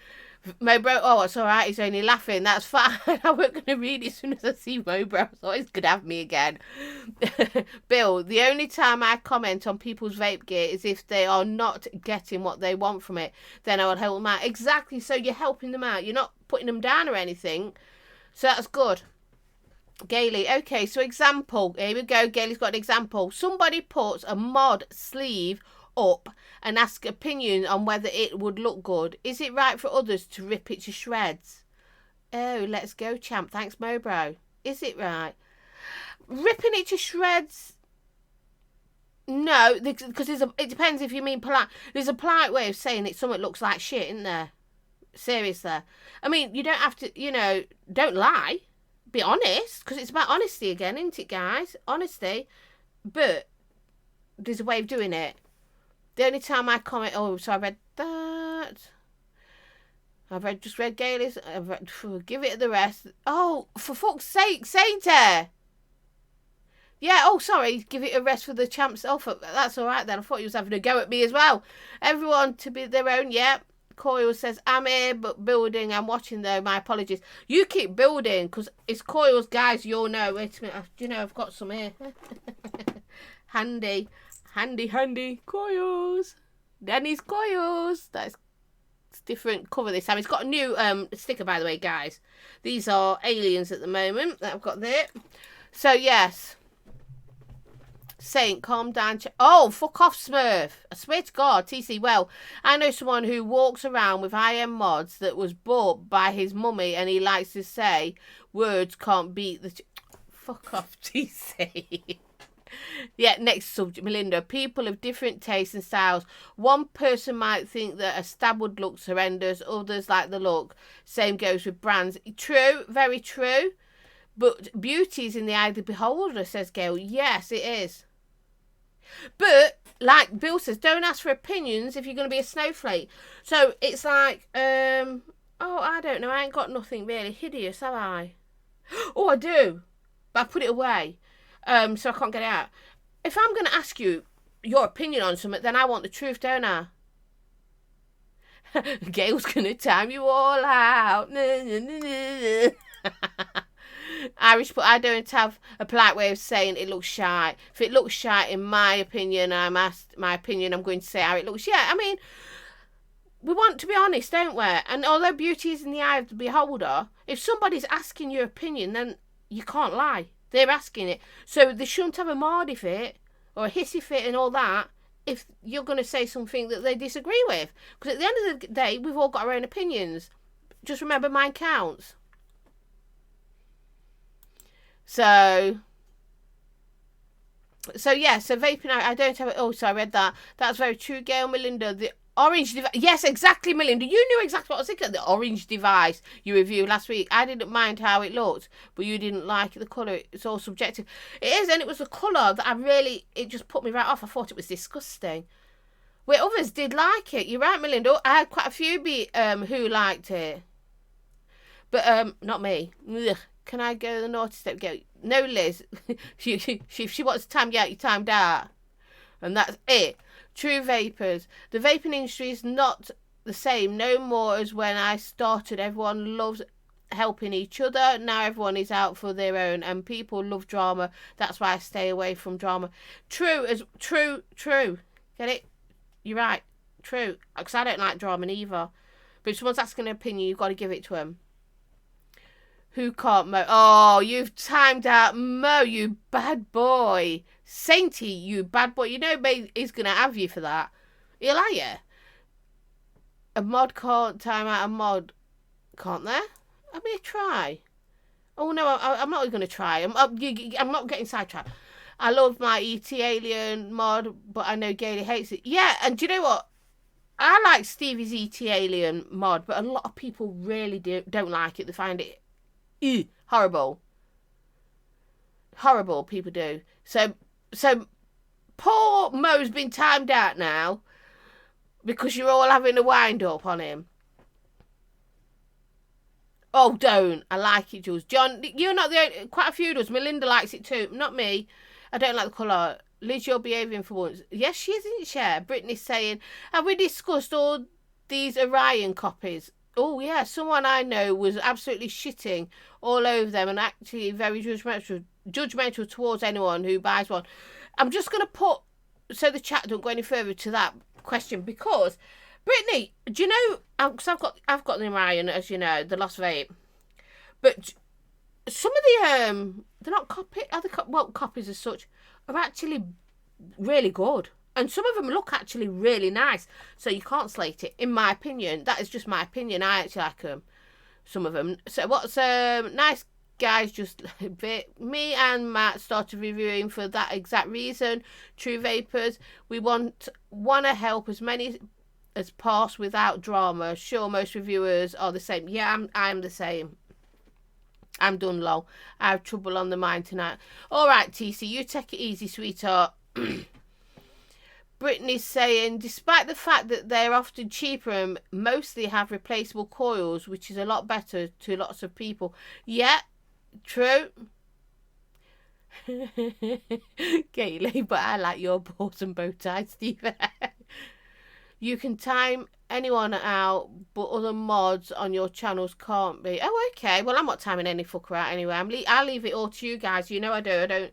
Mobro, oh, it's alright, he's only laughing. That's fine. I weren't going to read it as soon as I see Mobro. I thought he's going to have me again. Bill, the only time I comment on people's vape gear is if they are not getting what they want from it. Then I would help them out. Exactly, so you're helping them out. You're not putting them down or anything. So that's good. Gailey, okay, so example. Here we go. Gailey's got an example. Somebody puts a mod sleeve up and ask opinion on whether it would look good. Is it right for others to rip it to shreds? Oh, let's go, champ. Thanks, Mobro. Is it right? Ripping it to shreds? No, because it depends if you mean polite. There's a polite way of saying it. Something looks like shit, isn't there? Seriously. I mean, you don't have to, don't lie. Be honest, because it's about honesty again, isn't it, guys? Honesty. But there's a way of doing it. The only time I comment, so I read that. Just read Gailey's. Give it the rest. Oh, for fuck's sake, Saint Air. Yeah, sorry, give it a rest for the champs. That's all right then. I thought he was having a go at me as well. Everyone to be their own, yeah. Coils says, I'm here, but building. I'm watching though. My apologies. You keep building, because it's Coils, guys. You'll know. Wait a minute. I've got some here. Handy. Coils. Danny's Coils. That's different cover this time. It's got a new sticker, by the way, guys. These are aliens at the moment that I've got there. So, yes. Saint, calm down. Oh, fuck off, Smurf. I swear to God, TC. Well, I know someone who walks around with high-end mods that was bought by his mummy, and he likes to say, words can't beat the... Fuck off, TC. Yeah, next subject, Melinda. People of different tastes and styles. One person might think that a Stabwood looks horrendous. Others like the look. Same goes with brands. True, very true. But beauty is in the eye of the beholder, says Gail. Yes, it is. But, like Bill says, don't ask for opinions if you're going to be a snowflake. So, it's like, I don't know. I ain't got nothing really hideous, have I? Oh, I do. But I put it away. So I can't get it out. If I'm going to ask you your opinion on something, then I want the truth, don't I? Gail's going to time you all out. Irish, but I don't have a polite way of saying it looks shy. If it looks shy, in my opinion, I'm asked my opinion, I'm going to say how it looks. Yeah, I mean, we want to be honest, don't we? And although beauty is in the eye of the beholder, if somebody's asking your opinion, then you can't lie. They're asking it. So they shouldn't have a mardy fit or a hissy fit and all that if you're going to say something that they disagree with. Because at the end of the day, we've all got our own opinions. Just remember, mine counts. So, So yeah, so vaping, I don't have it. Oh, so I read that. That's very true, Gail. Melinda, the orange device. Yes, exactly, Melinda. You knew exactly what I was thinking. The orange device you reviewed last week. I didn't mind how it looked, but you didn't like the colour. It's all subjective. It is, and it was the colour that it just put me right off. I thought it was disgusting. Where others did like it. You're right, Melinda. I had quite a few who liked it. But not me. Ugh. Can I go the naughty step? Go. No, Liz. If she wants to time you out, you timed out. And that's it. True vapors. The vaping industry is not the same no more as when I started. Everyone loves helping each other. Now everyone is out for their own, and people love drama. That's why I stay away from drama. True. Get it? You're right. True. Because I don't like drama either. But if someone's asking an opinion, you've got to give it to them. Who can't mow? Oh, you've timed out Mo, you bad boy. Sainty, you bad boy. You know he's going to have you for that. He'll have you. A mod can't time out a mod, can't there? I mean, try. Oh, no, I'm not going to try. I'm not getting sidetracked. I love my ET Alien mod, but I know Gailey hates it. Yeah, and do you know what? I like Stevie's ET Alien mod, but a lot of people really don't like it. They find it horrible. Horrible, people do. So poor Mo's been timed out now because you're all having a wind up on him. Oh, don't. I like it, Jules. John, you're not the only... Quite a few does. Melinda likes it too. Not me. I don't like the colour. Liz, you're behaving for once. Yes, she is, isn't she? Brittany's saying, have we discussed all these Orion copies? Oh, yeah. Someone I know was absolutely shitting all over them and actually very judgmental towards anyone who buys one. I'm just going to put... So the chat don't go any further to that question because... Brittany, do you know... Because I've got the Orion, as you know, the Lost Vape. But some of the... they're not copies as such are actually really good. And some of them look actually really nice. So you can't slate it, in my opinion. That is just my opinion. I actually like them. Some of them. So what's nice, guys, just a bit. Me and Matt started reviewing for that exact reason. True Vapors. We want to help as many as possible without drama. Sure, most reviewers are the same. Yeah, I'm the same. I'm done, lol. I have trouble on the mind tonight. All right, TC, you take it easy, sweetheart. Brittany's saying, despite the fact that they're often cheaper and mostly have replaceable coils, which is a lot better to lots of people. Yeah, true. Gaily, but I like your balls and bow ties, Steve. You can time anyone out, but other mods on your channels can't be. Oh, okay. Well, I'm not timing any fucker out anyway. I'll leave it all to you guys. You know I do.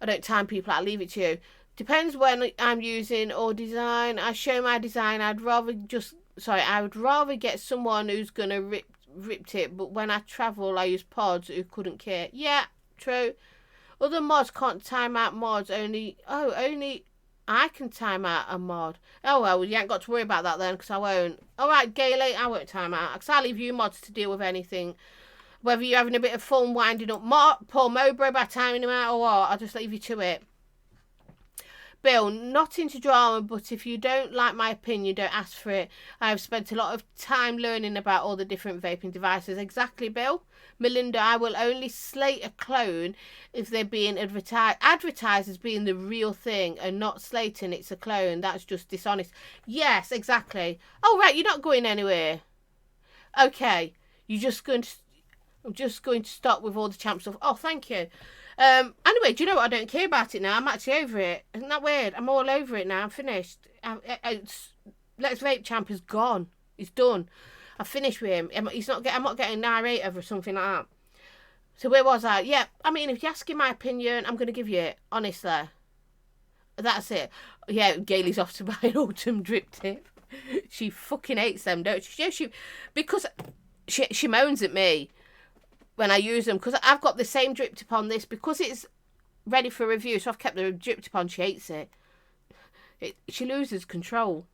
I don't time people out. I leave it to you. Depends when I'm using or design. I show my design. I would rather get someone who's gonna rip it. But when I travel, I use pods who couldn't care. Yeah, true. Other mods can't time out mods. Only I can time out a mod. Oh, well, you ain't got to worry about that then, because I won't. All right, Gaily, I won't time out, because I'll leave you mods to deal with anything. Whether you're having a bit of fun winding up Paul Mowbray by timing him out or what, I'll just leave you to it. Bill, not into drama, but if you don't like my opinion, don't ask for it. I have spent a lot of time learning about all the different vaping devices. Exactly, Bill. Melinda, I will only slate a clone if they're being advertised as being the real thing and not slating it's a clone. That's just dishonest. Yes, exactly. Oh, right, you're not going anywhere. Okay, I'm just going to stop with all the champ stuff. Oh, thank you. Anyway, do you know what? I don't care about it now. I'm actually over it. Isn't that weird? I'm all over it now. I'm finished. Let's Vape Champ is gone. He's done. I've finished with him. I'm not getting irate over something like that. So where was I? Yeah, I mean, if you're asking my opinion, I'm going to give you it. Honestly. That's it. Yeah, Gailey's off to buy an autumn drip tip. She fucking hates them, don't she? Yeah, because she moans at me when I use them, because I've got the same drip tip on this, because it's ready for review, so I've kept the drip tip on. She hates it. She loses control.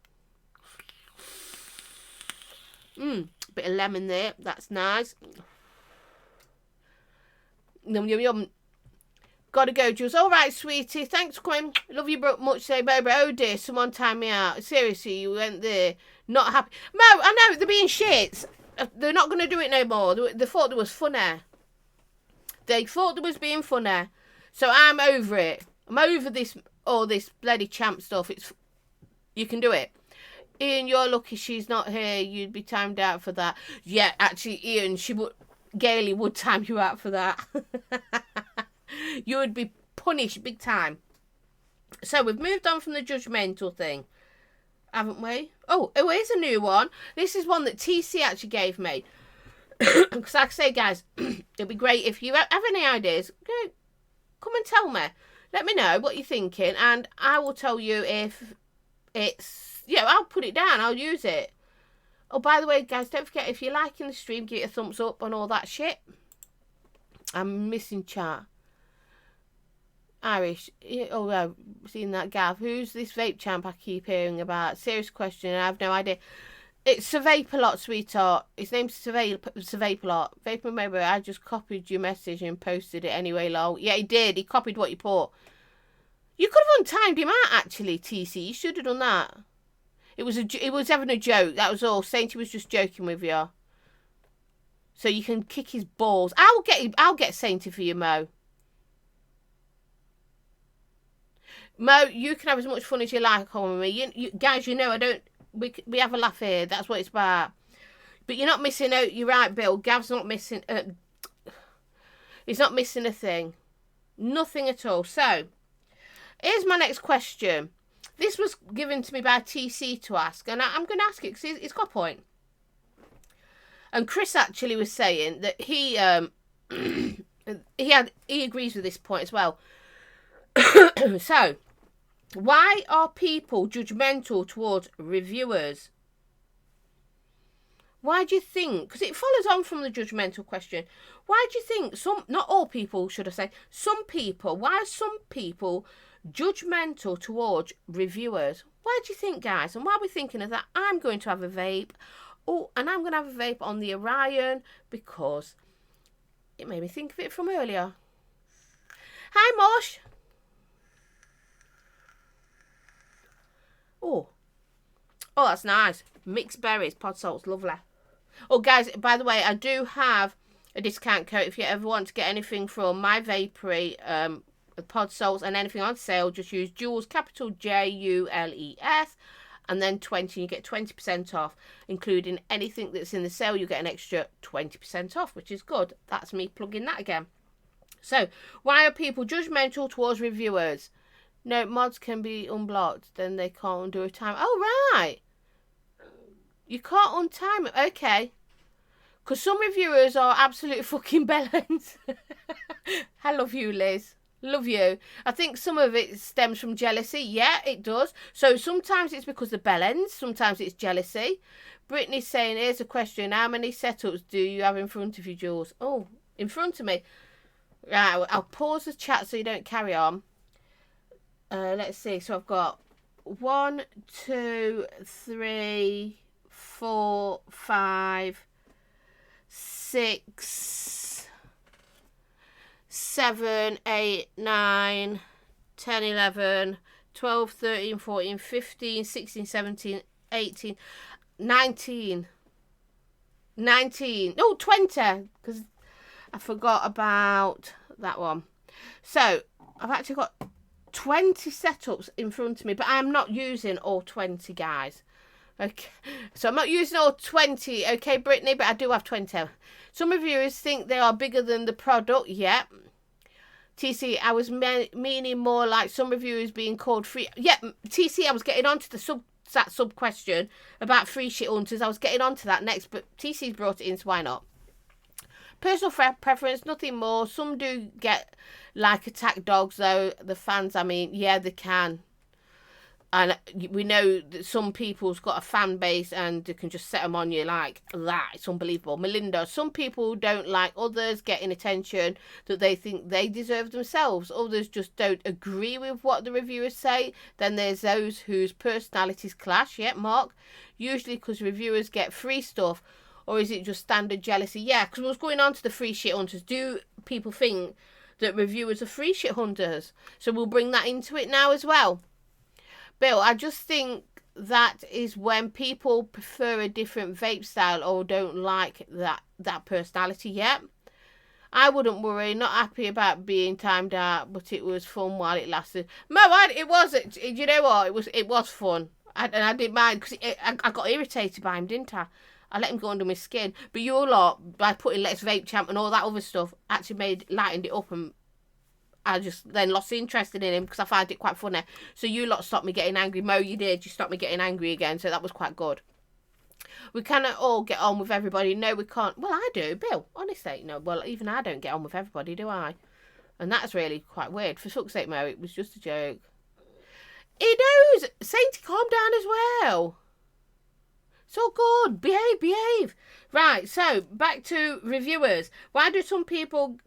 Bit of lemon there, that's nice. Yum yum yum. Gotta go, Jules. All right, sweetie. Thanks for coming. Love you much. Say, baby. Oh dear, someone time me out. Seriously, you went there. Not happy. Mo, I know they're being shits. They're not gonna do it no more. They thought there was funny. They thought there was being funny. So I'm over it. I'm over this. All this bloody champ stuff. You can do it. Ian, you're lucky she's not here. You'd be timed out for that. Yeah, actually, Ian, Gailey would time you out for that. You would be punished big time. So we've moved on from the judgmental thing, haven't we? Oh, here's a new one. This is one that TC actually gave me. Because like I say, guys, it'd be great if you have any ideas. Come and tell me. Let me know what you're thinking, and I will tell you if it's... Yeah, I'll put it down. I'll use it. Oh, by the way, guys, don't forget, if you're liking the stream, give it a thumbs up and all that shit. I'm missing chat. Irish. Oh, well, seen that, Gav. Who's this vape champ I keep hearing about? Serious question, I have no idea. It's a Vape a lot, sweetheart. His name's Vape a lot. Vape a Mobile, I just copied your message and posted it anyway, lol. Yeah, he did. He copied what you put. You could have untimed him out, actually, TC. You should have done that. It was having a joke, that was all. Sainty was just joking with you. So you can kick his balls. I'll get Sainty for you, Mo. Mo, you can have as much fun as you like on me. You guys, you know I don't... We have a laugh here. That's what it's about. But you're not missing out. You're right, Bill. Gav's not missing... he's not missing a thing. Nothing at all. So, here's my next question. This was given to me by TC to ask. And I'm going to ask it because it's got a point. And Chris actually was saying that he agrees with this point as well. So... Why are people judgmental towards reviewers? Why do you think? Because it follows on from the judgmental question. Why do you think not all people, should I say, some people, why are some people judgmental towards reviewers? Why do you think, guys? And while we're thinking of that, I'm going to have a vape. Oh, and I'm going to have a vape on the Orion because it made me think of it from earlier. Hi, Mosh. Oh, that's nice. Mixed berries, pod salts, lovely. Oh, guys, by the way, I do have a discount code if you ever want to get anything from my Vapery, pod salts and anything on sale. Just use Jules, capital Jules, and then 20, you get 20% off, including anything that's in the sale. You get an extra 20% off, which is good. That's me plugging that again. So, why are people judgmental towards reviewers? No, mods can be unblocked, then they can't undo a time. Oh, right. You can't untime it. Okay. Because some reviewers are absolute fucking bellends. I love you, Liz. Love you. I think some of it stems from jealousy. Yeah, it does. So sometimes it's because of bellends. Sometimes it's jealousy. Brittany's saying, here's a question. How many setups do you have in front of you, Jules? Oh, in front of me. Right, I'll pause the chat so you don't carry on. Let's see. So I've got 1, 2, 3, 4, 5, 6, 7, 8, 9, 10, 11, 12, 13, 14, 15, 16, 17, 18, 19. 19. Oh, 20. Because I forgot about that one. So I've actually got 20 setups in front of me, but I'm not using all 20, guys. Okay, so I'm not using all 20, okay, Brittany, but I do have 20. Some reviewers think they are bigger than the product. Yeah. TC, I was meaning more like some reviewers being called free. Yeah, TC, I was getting onto that sub question about free shit hunters. I was getting onto that next, but TC's brought it in, so why not? Personal preference, nothing more. Some do get like attack dogs, though. The fans, I mean, yeah, they can. And we know that some people's got a fan base and they can just set them on you like that. It's unbelievable. Melinda, some people don't like others getting attention that they think they deserve themselves. Others just don't agree with what the reviewers say. Then there's those whose personalities clash. Yeah, Mark. Usually because reviewers get free stuff. Or is it just standard jealousy? Yeah, because I was going on to the free shit hunters. Do people think that reviewers are free shit hunters. So we'll bring that into it now as well. Bill, I just think that is when people prefer a different vape style or don't like that personality yet. I wouldn't worry, not happy about being timed out, but it was fun while it lasted. No, it wasn't. You know what? It was fun. And I didn't mind, because I got irritated by him, didn't I? I let him go under my skin. But you lot, by putting Let's Vape Champ and all that other stuff, actually lightened it up, and I just then lost interest in him because I found it quite funny. So you lot stopped me getting angry. Mo, you did. You stopped me getting angry again, so that was quite good. We cannot all get on with everybody. No, we can't. Well, I do, Bill. Honestly, no. Well, even I don't get on with everybody, do I? And that's really quite weird. For fuck's sake, Mo, it was just a joke. He knows. Sainty, calm down as well. It's all good. Behave. Right, so back to reviewers. Why are some people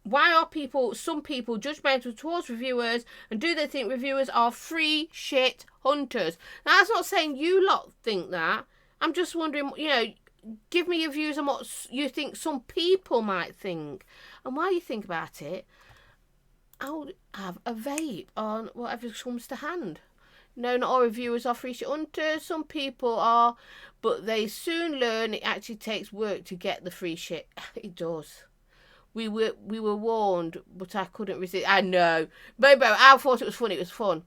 judgmental towards reviewers, and do they think reviewers are free shit hunters? Now, that's not saying you lot think that. I'm just wondering, give me your views on what you think some people might think. And while you think about it, I'll have a vape on whatever comes to hand. No, not all reviewers are free shit hunters. Some people are, but they soon learn it actually takes work to get the free shit. It does. We were warned, but I couldn't resist. I know. Bobo, I thought it was fun. It was fun.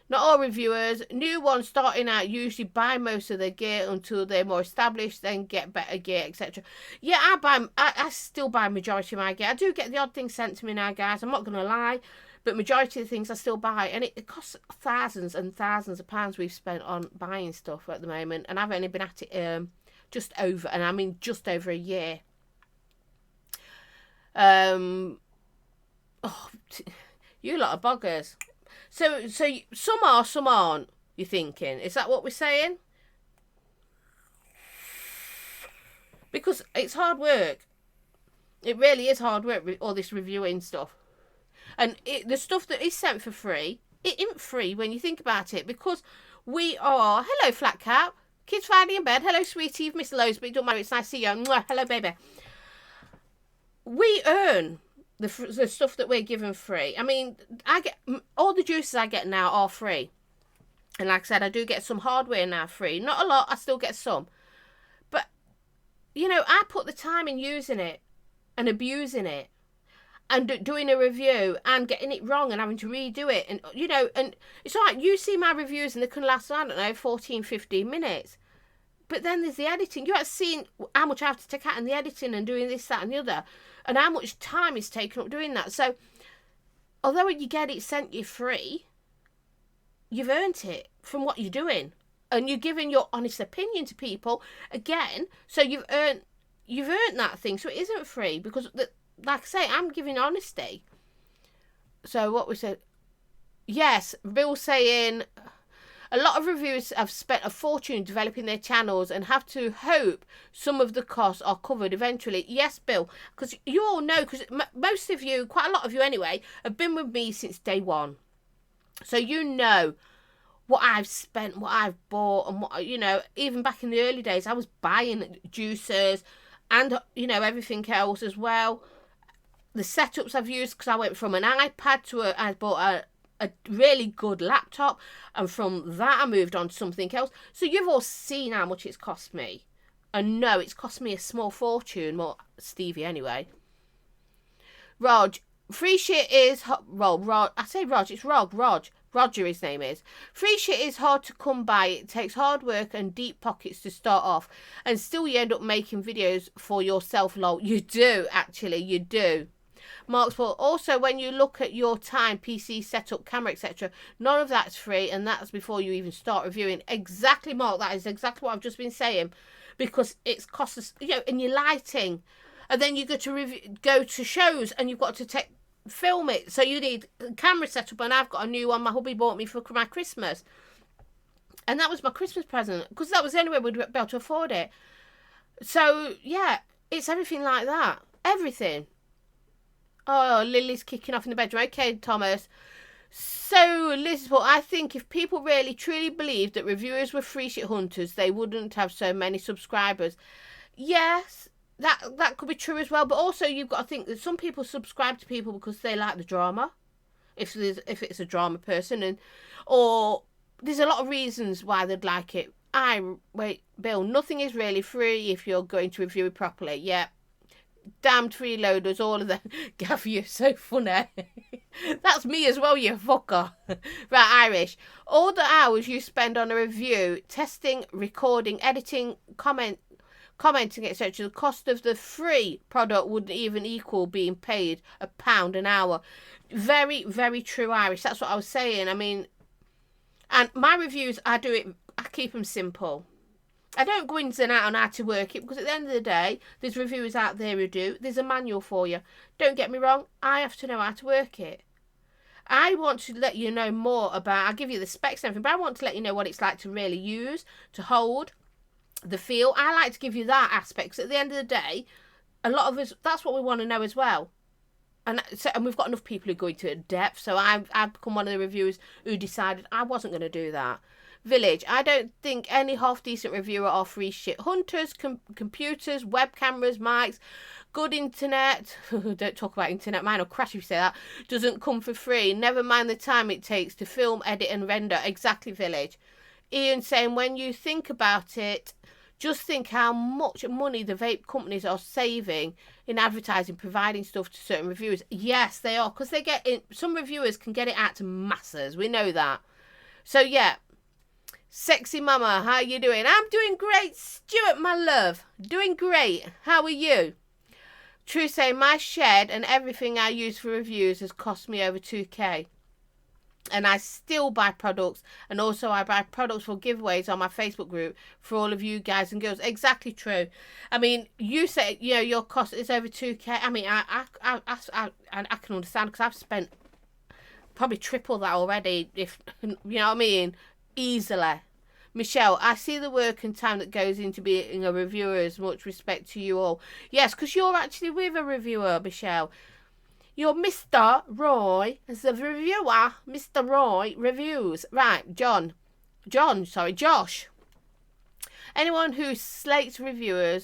Not all reviewers. New ones starting out usually buy most of their gear until they're more established, then get better gear, etc. Yeah, I still buy majority of my gear. I do get the odd thing sent to me now, guys. I'm not going to lie. But majority of the things I still buy. And it costs thousands and thousands of pounds we've spent on buying stuff at the moment. And I've only been at it just over a year. You lot are boggers. So some are, some aren't, you're thinking. Is that what we're saying? Because it's hard work. It really is hard work with all this reviewing stuff. And the stuff that is sent for free, it isn't free when you think about it. Because we are... Hello, Flat Cap. Kids finally in bed. Hello, sweetie. You've missed loads, but it don't matter. It's nice to see you. Mwah. Hello, baby. We earn the stuff that we're given free. I mean, I get all the juices I get now are free. And like I said, I do get some hardware now free. Not a lot. I still get some. But, I put the time in using it and abusing it. And doing a review and getting it wrong and having to redo it. And, and it's all right. You see my reviews and they can last, 14, 15 minutes. But then there's the editing. You haven't seen how much I have to take out in the editing and doing this, that and the other. And how much time is taken up doing that. So, although you get it sent you free, you've earned it from what you're doing. And you're giving your honest opinion to people. Again, so you've earned that thing. So it isn't free because... Like I say, I'm giving honesty. So what we said... Yes, Bill saying... A lot of reviewers have spent a fortune developing their channels and have to hope some of the costs are covered eventually. Yes, Bill, because you all know, because most of you, quite a lot of you anyway, have been with me since day one. So you know what I've spent, what I've bought, and what, even back in the early days, I was buying juicers and, everything else as well. The setups I've used, because I went from an iPad to I bought a really good laptop, and from that I moved on to something else. So you've all seen how much it's cost me. And no, it's cost me a small fortune, more Stevie anyway. Rog, free shit is... I say Rog, it's Rog. Roger his name is. Free shit is hard to come by. It takes hard work and deep pockets to start off. And still you end up making videos for yourself, lol. You do, actually, you do. Mark's fault. Also, when you look at your time, PC setup, camera, etc., none of that's free, and that's before you even start reviewing. Exactly, Mark. That is exactly what I've just been saying, because it's cost us, and your lighting, and then you go to shows, and you've got to film it. So you need a camera setup, and I've got a new one my hubby bought me for my Christmas, and that was my Christmas present because that was the only way we'd be able to afford it. So yeah, it's everything like that. Everything. Oh, Lily's kicking off in the bedroom. Okay, Thomas. So, Liz, I think if people really truly believed that reviewers were free shit hunters, they wouldn't have so many subscribers. Yes, that could be true as well. But also you've got to think that some people subscribe to people because they like the drama. If it's a drama person, or there's a lot of reasons why they'd like it. Wait, Bill, nothing is really free if you're going to review it properly. Yeah. Damned freeloaders, all of them. Gav, you're so funny. That's me as well, you fucker. Right, Irish. All the hours you spend on a review, testing, recording, editing, commenting, etc., the cost of the free product wouldn't even equal being paid £1 an hour. Very, very true, Irish. That's what I was saying. I mean, and my reviews, I keep them simple. I don't go ins and out on how to work it, because at the end of the day, there's reviewers out there who do. There's a manual for you. Don't get me wrong, I have to know how to work it. I want to let you know more about, I'll give you the specs and everything, but I want to let you know what it's like to really use, to hold, the feel. I like to give you that aspect, because at the end of the day, a lot of us, that's what we want to know as well. And we've got enough people who go into it depth, so I've become one of the reviewers who decided I wasn't going to do that. Village, I don't think any half-decent reviewer are free shit. Hunters, computers, web cameras, mics, good internet. Don't talk about internet, mine will crash if you say that. Doesn't come for free. Never mind the time it takes to film, edit and render. Exactly, Village. Ian saying, when you think about it, just think how much money the vape companies are saving in advertising, providing stuff to certain reviewers. Yes, they are, because they get it. Some reviewers can get it out to masses. We know that. So, yeah. Sexy Mama, how you doing? I'm doing great, Stuart, my love. Doing great. How are you? True saying, my shed and everything I use for reviews has cost me over 2k. And I still buy products. And also I buy products for giveaways on my Facebook group for all of you guys and girls. Exactly true. I mean, you say, you know, your cost is over 2k. I mean, I can understand, because I've spent probably triple that already. If you know what I mean. Easily. Michelle, I see the work and time that goes into being a reviewer. As much respect to you all. Yes, because you're actually with a reviewer, Michelle. You're Mr. Roy as the reviewer. Mr. Roy reviews. Right, Josh. Anyone who slates reviewer.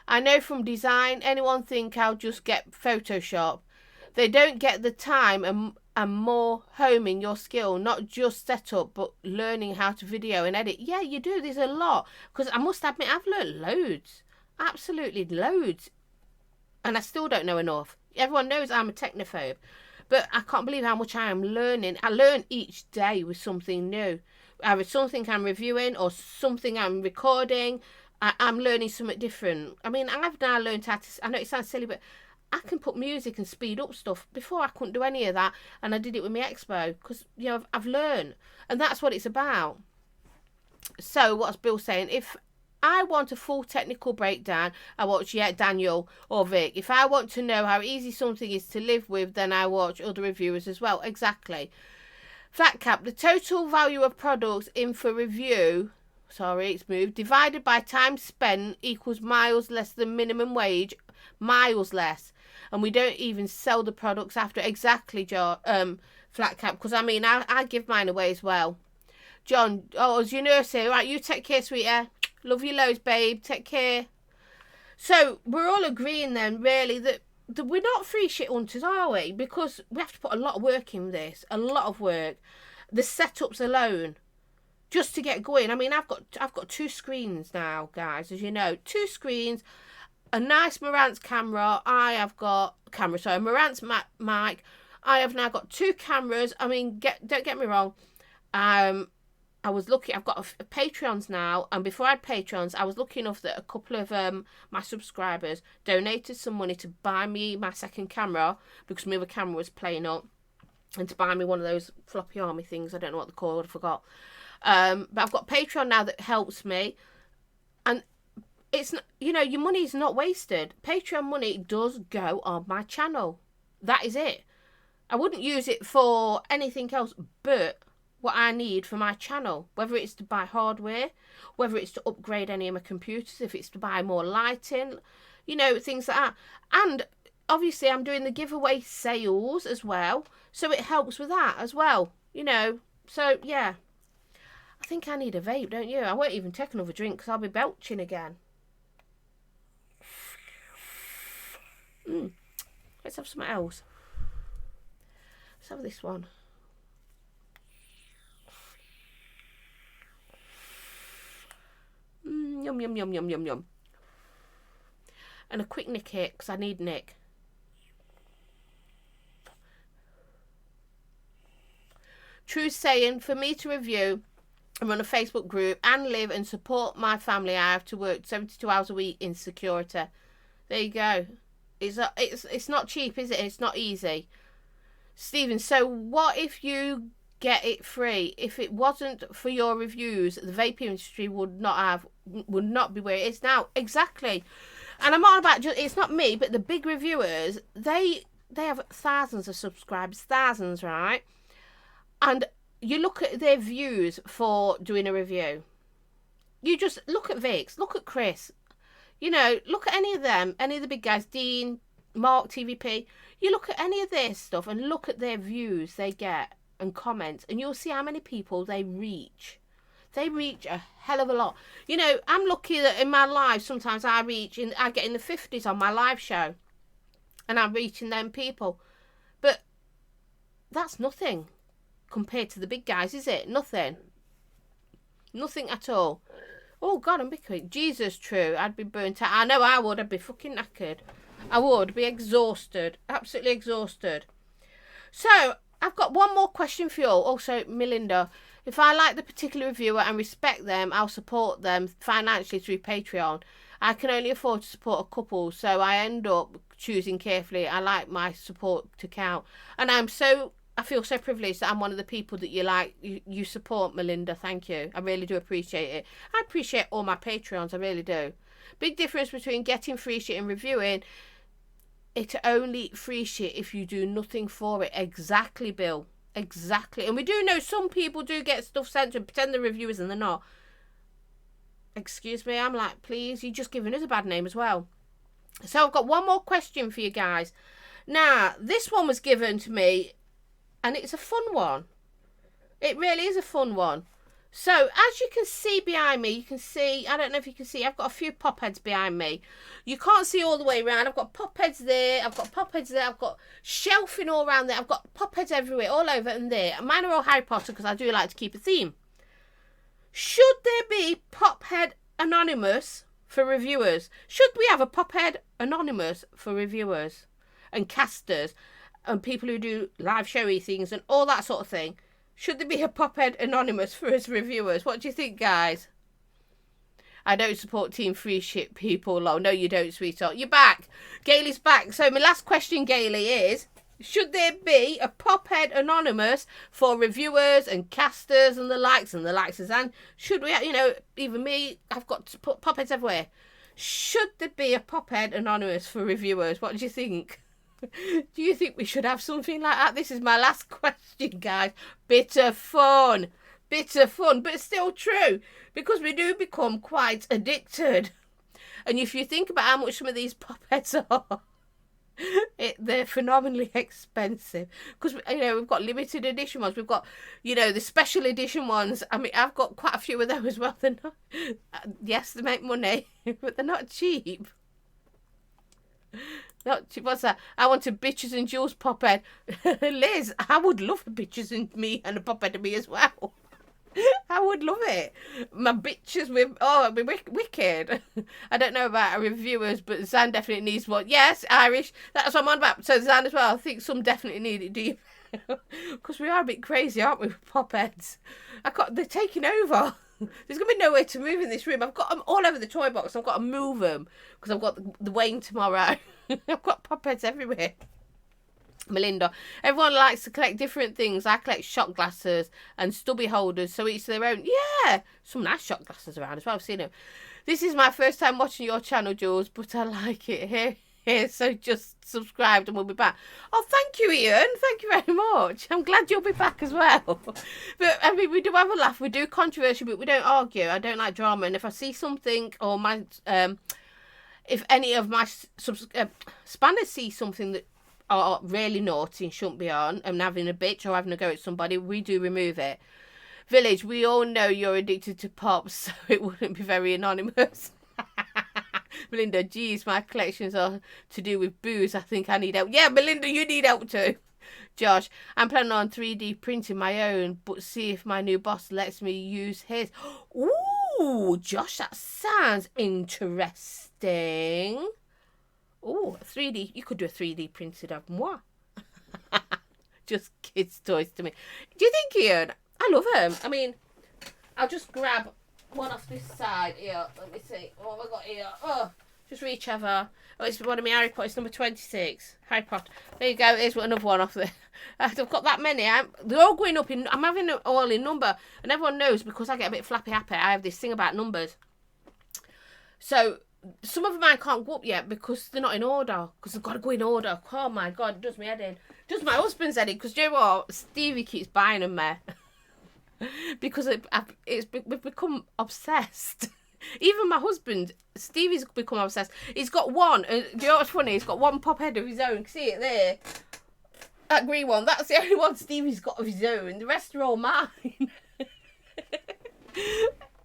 I know from design, anyone think I'll just get Photoshop. They don't get the time and more homing your skill, not just setup, but learning how to video and edit. Yeah, you do. There's a lot. Because I must admit, I've learned loads. Absolutely loads. And I still don't know enough. Everyone knows I'm a technophobe. But I can't believe how much I am learning. I learn each day with something new. Either something I'm reviewing or something I'm recording. I'm learning something different. I mean, I've now learned how to... I know it sounds silly, but... I can put music and speed up stuff. Before I couldn't do any of that, and I did it with my Expo, because, you know, I've learned, and that's what it's about. So what's Bill saying? If I want a full technical breakdown, I watch Daniel or Vic. If I want to know how easy something is to live with, then I watch other reviewers as well. Exactly. Flat cap, the total value of products in for review, sorry, it's moved, divided by time spent equals miles less than minimum wage, miles less. And we don't even sell the products after. Exactly, Flat cap, because I mean, I give mine away as well. John, as your nurse here, right, you take care, sweetheart. Love you loads, babe. Take care. So, we're all agreeing then, really, that we're not free shit hunters, are we? Because we have to put a lot of work in this. A lot of work. The setups alone. Just to get going. I mean, I've got 2 screens now, guys, as you know. 2 screens. A nice Marantz camera. I have got Marantz mic. I have now got 2 cameras. I mean, don't get me wrong. I was lucky. I've got a Patreons now, and before I had Patreons, I was lucky enough that a couple of my subscribers donated some money to buy me my second camera, because my other camera was playing up, and to buy me one of those floppy army things. I don't know what they're called. I forgot. But I've got Patreon now that helps me, and it's not, you know, your money is not wasted. Patreon money does go on my channel. That is it. I wouldn't use it for anything else but what I need for my channel, whether it's to buy hardware, whether it's to upgrade any of my computers, if it's to buy more lighting, you know, things like that. And obviously I'm doing the giveaway sales as well, so it helps with that as well, you know. So yeah, I think I need a vape, don't you? I won't even take another drink because I'll be belching again. Let's have something else. Let's have this one. Yum, yum, yum, yum, yum, yum. And a quick nick here, because I need nick. True saying, for me to review and run a Facebook group and live and support my family, I have to work 72 hours a week in security. There you go. It's not cheap, is it? It's not easy. Stephen, so what if you get it free? If it wasn't for your reviews, the vape industry would not be where it is now. Exactly. And I'm on about, it's not me, but the big reviewers, they have thousands of subscribers, thousands, right? And you look at their views for doing a review. You just look at Vix, look at Chris. You know, look at any of them, any of the big guys, Dean, Mark, TVP. You look at any of their stuff and look at their views they get and comments, and you'll see how many people they reach. They reach a hell of a lot. You know, I'm lucky that in my live, sometimes I get in the 50s on my live show. And I'm reaching them people. But that's nothing compared to the big guys, is it? Nothing. Nothing at all. Oh, God, I'm bickering. Jesus, true. I'd be burnt out. I know I would. I'd be fucking knackered. I would be exhausted. Absolutely exhausted. So, I've got one more question for you all. Also, Melinda, if I like the particular reviewer and respect them, I'll support them financially through Patreon. I can only afford to support a couple, so I end up choosing carefully. I like my support to count. And I feel so privileged that I'm one of the people that you support, Melinda. Thank you. I really do appreciate it. I appreciate all my Patreons. I really do. Big difference between getting free shit and reviewing. It's only free shit if you do nothing for it. Exactly, Bill. Exactly. And we do know some people do get stuff sent to pretend they're reviewers and they're not. Excuse me. I'm like, please, you're just giving us a bad name as well. So I've got one more question for you guys. Now, this one was given to me. And it's a fun one. It really is a fun one. So, as you can see behind me, you can see, I don't know if you can see, I've got a few pop heads behind me. You can't see all the way around. I've got pop heads there, I've got pop heads there, I've got shelving all around there, I've got pop heads everywhere, all over and there. Mine are all Harry Potter because I do like to keep a theme. Should there be Pop Head Anonymous for reviewers? Should we have a Pop Head Anonymous for reviewers and casters? And people who do live showy things and all that sort of thing. Should there be a Pophead Anonymous for us reviewers? What do you think, guys? I don't support Team Free Shit people. Oh, no, you don't, sweetheart. You're back. Gailey's back. So my last question, Gailey, is... should there be a Pophead Anonymous for reviewers and casters and the likes of and should we, you know, even me, I've got to put Popheads everywhere. Should there be a Pophead Anonymous for reviewers? What do you think? Do you think we should have something like that? This is my last question, guys. Bit of fun, but still true, because we do become quite addicted. And if you think about how much some of these pop heads are, they're phenomenally expensive. Because, you know, we've got limited edition ones. We've got, you know, the special edition ones. I mean, I've got quite a few of those as well. They're not, yes, they make money, but they're not cheap. What's that? I want a bitches and Jules pop head. Liz, I would love a bitches and me and a pop head of me as well. I would love it. My bitches with, it'd be wicked. I don't know about our reviewers, but Zan definitely needs one. Yes, Irish. That's what I'm on about. So Zan as well. I think some definitely need it. Do you? Because we are a bit crazy, aren't we, with pop heads? They're taking over. There's going to be nowhere to move in this room. I've got them all over the toy box. I've got to move them because I've got the weighing tomorrow. I've got pop heads everywhere. Melinda, everyone likes to collect different things. I collect shot glasses and stubby holders, so each their own. Yeah, some nice shot glasses around as well. I've seen them. This is my first time watching your channel, Jules, but I like it here. So just subscribe and we'll be back. Oh, thank you, Ian. Thank you very much. I'm glad you'll be back as well. But, I mean, we do have a laugh. We do controversy, but we don't argue. I don't like drama. And if I see something or my... if any of my spanners see something that are really naughty and shouldn't be on and having a bitch or having a go at somebody, we do remove it. Village, we all know you're addicted to pops, so it wouldn't be very anonymous. Melinda, geez, my collections are to do with booze. I think I need help. Yeah, Melinda, you need help too. Josh, I'm planning on 3D printing my own, but see if my new boss lets me use his. Ooh, Josh, that sounds interesting. Ooh, 3D. You could do a 3D printed of moi. Just kids' toys to me. Do you think, Ian? I love them. I mean, I'll just grab one off this side here. Let me see. What have I got here? Oh, just reach over. Oh, it's one of my Harry Potter. It's number 26. Harry Potter. There you go. Here's another one off there. I've got that many. They're all going up in. I'm having them all in number, and everyone knows because I get a bit flappy happy. I have this thing about numbers. So some of mine can't go up yet because they're not in order. Because they've got to go in order. Oh my God, it does my head in. Does my husband's head in? Because you know what? Stevie keeps buying them there. Because we've become obsessed. Even my husband, Stevie's become obsessed. He's got one. Do you know what's funny? He's got one pop head of his own. See it there? That green one. That's the only one Stevie's got of his own. The rest are all mine.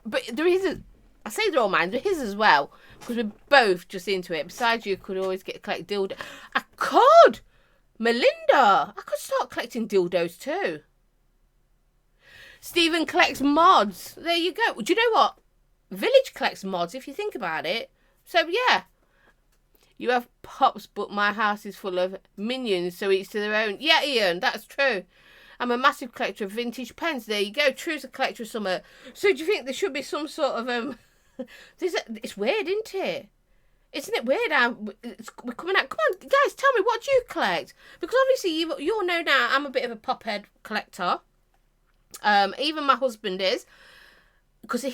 But there is I say they're all mine. They're his as well. Because we're both just into it. Besides, you could always collect dildo. I could! Melinda! I could start collecting dildos too. Stephen collects mods. There you go. Do you know what? Village collects mods, if you think about it. So, yeah. You have pops, but my house is full of minions, so each to their own. Yeah, Ian, that's true. I'm a massive collector of vintage pens. There you go. True's a collector of summer. So, do you think there should be some sort of... It's weird, isn't it? Isn't it weird how we're coming out? Come on, guys, tell me, what do you collect? Because obviously, you all know now I'm a bit of a pop head collector. Even my husband is, because he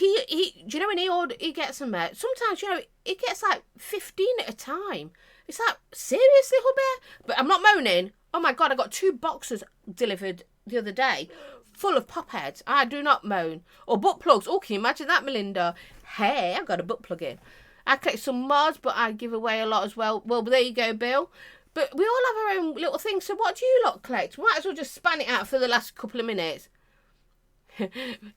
do you know when he gets them out, sometimes, you know, he gets like 15 at a time. It's like, seriously, hubby? But I'm not moaning. Oh my God, I got 2 boxes delivered the other day full of pop heads. I do not moan. Or butt plugs. Oh, can you imagine that, Melinda? Hey, I've got a butt plug in. I collect some mods, but I give away a lot as well. Well, there you go, Bill. But we all have our own little things. So what do you lot collect? We might as well just span it out for the last couple of minutes.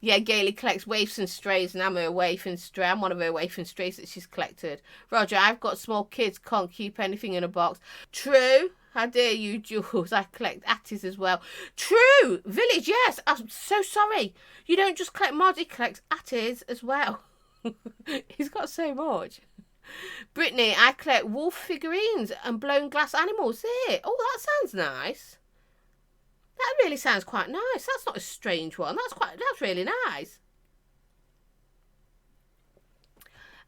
Yeah, Gailey collects waifs and strays, and I'm a waif and stray. I'm one of her waif and strays that she's collected. Roger, I've got small kids, can't keep anything in a box. True. How dare you, Jules? I collect atties as well. True. Village, yes. I'm so sorry. You don't just collect mods, he collects atties as well. He's got so much. Brittany, I collect wolf figurines and blown glass animals. There. Oh, that sounds nice. That really sounds quite nice. That's not a strange one. That's really nice.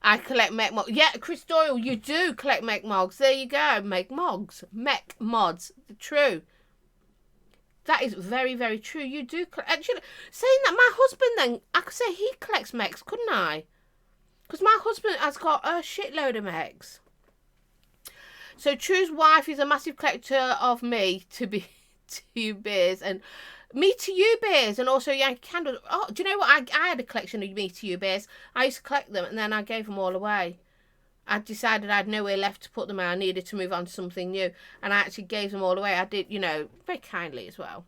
I collect mech mods. Yeah, Chris Doyle, you do collect mech mods. There you go. Mech mods. True. That is very, very true. You do collect. Actually, saying that, my husband then, I could say he collects mechs, couldn't I? Because my husband has got a shitload of mechs. So True's wife is a massive collector of me to you beers, and me to you beers, and also Yankee Candles. Oh, do you know what? I had a collection of me to you beers. I used to collect them, and then I gave them all away. I decided I had nowhere left to put them, and I needed to move on to something new, and I actually gave them all away. I did, you know, very kindly as well.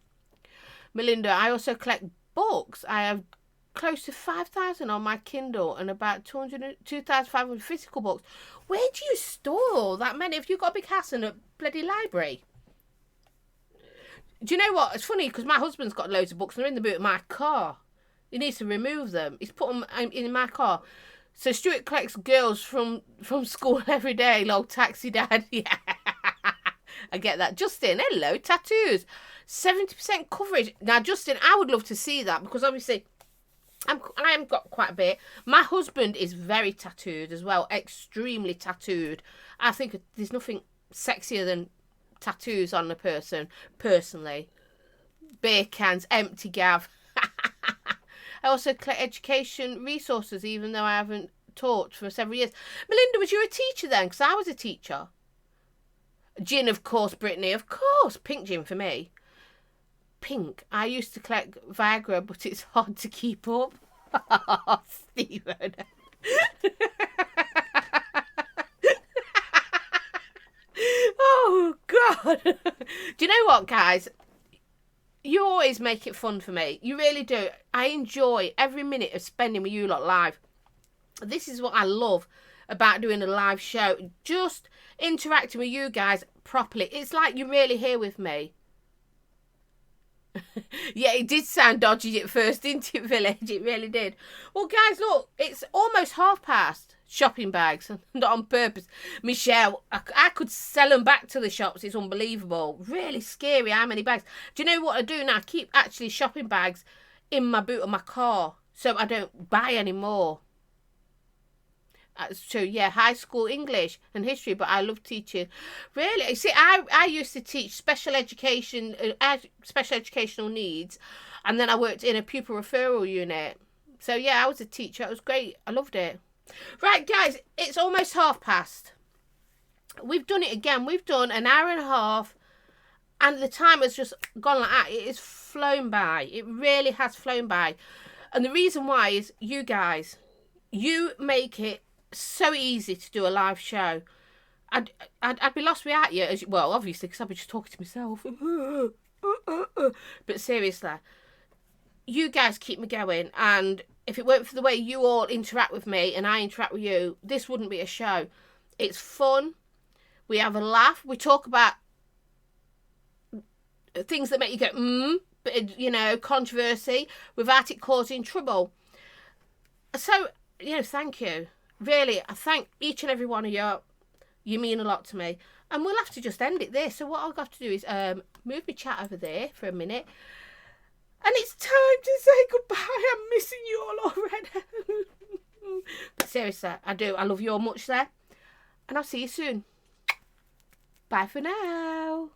Melinda, I also collect books. I have close to 5,000 on my Kindle and about 2,500 physical books. Where do you store all that many? Have you got a big house and a bloody library? Do you know what? It's funny because my husband's got loads of books and they're in the boot of my car. He needs to remove them. He's put them in my car. So Stuart collects girls from school every day. Log taxi dad. Yeah. I get that. Justin, hello. Tattoos. 70% coverage. Now, Justin, I would love to see that because obviously I am got quite a bit. My husband is very tattooed as well. Extremely tattooed. I think there's nothing sexier than tattoos on a person, personally. Beer cans, empty gav. I also collect education resources, even though I haven't taught for several years. Melinda, was you a teacher then? Because I was a teacher. Gin, of course, Brittany, of course. Pink gin for me. Pink. I used to collect Viagra, but it's hard to keep up. Stephen. Oh, God. Do you know what, guys? You always make it fun for me. You really do. I enjoy every minute of spending with you lot live. This is what I love about doing a live show, just interacting with you guys properly. It's like you're really here with me. Yeah, it did sound dodgy at first, didn't it, Village? It really did. Well, guys, look, it's almost past shopping bags, not on purpose. Michelle, I could sell them back to the shops. It's unbelievable. Really scary how many bags. Do you know what I do now? I keep actually shopping bags in my boot of my car so I don't buy any more. So yeah, high school English and history, but I love teaching. Really, you see, I used to teach special education, special educational needs, and then I worked in a pupil referral unit. So yeah, I was a teacher. It was great. I loved it. Right, guys, it's almost past. We've done it again. We've done an hour and a half, and the time has just gone like that. It has flown by. It really has flown by. And the reason why is you guys, you make it so easy to do a live show. I'd be lost without you. Well, obviously, because I'd be just talking to myself. But seriously, you guys keep me going. And if it weren't for the way you all interact with me and I interact with you, this wouldn't be a show. It's fun. We have a laugh. We talk about things that make you go, but, you know, controversy, without it causing trouble. So, you know, thank you. Really, I thank each and every one of you. You mean a lot to me. And we'll have to just end it there. So what I'll have to do is move my chat over there for a minute. And it's time to say goodbye. I'm missing you all already. But seriously, I do. I love you all much there. And I'll see you soon. Bye for now.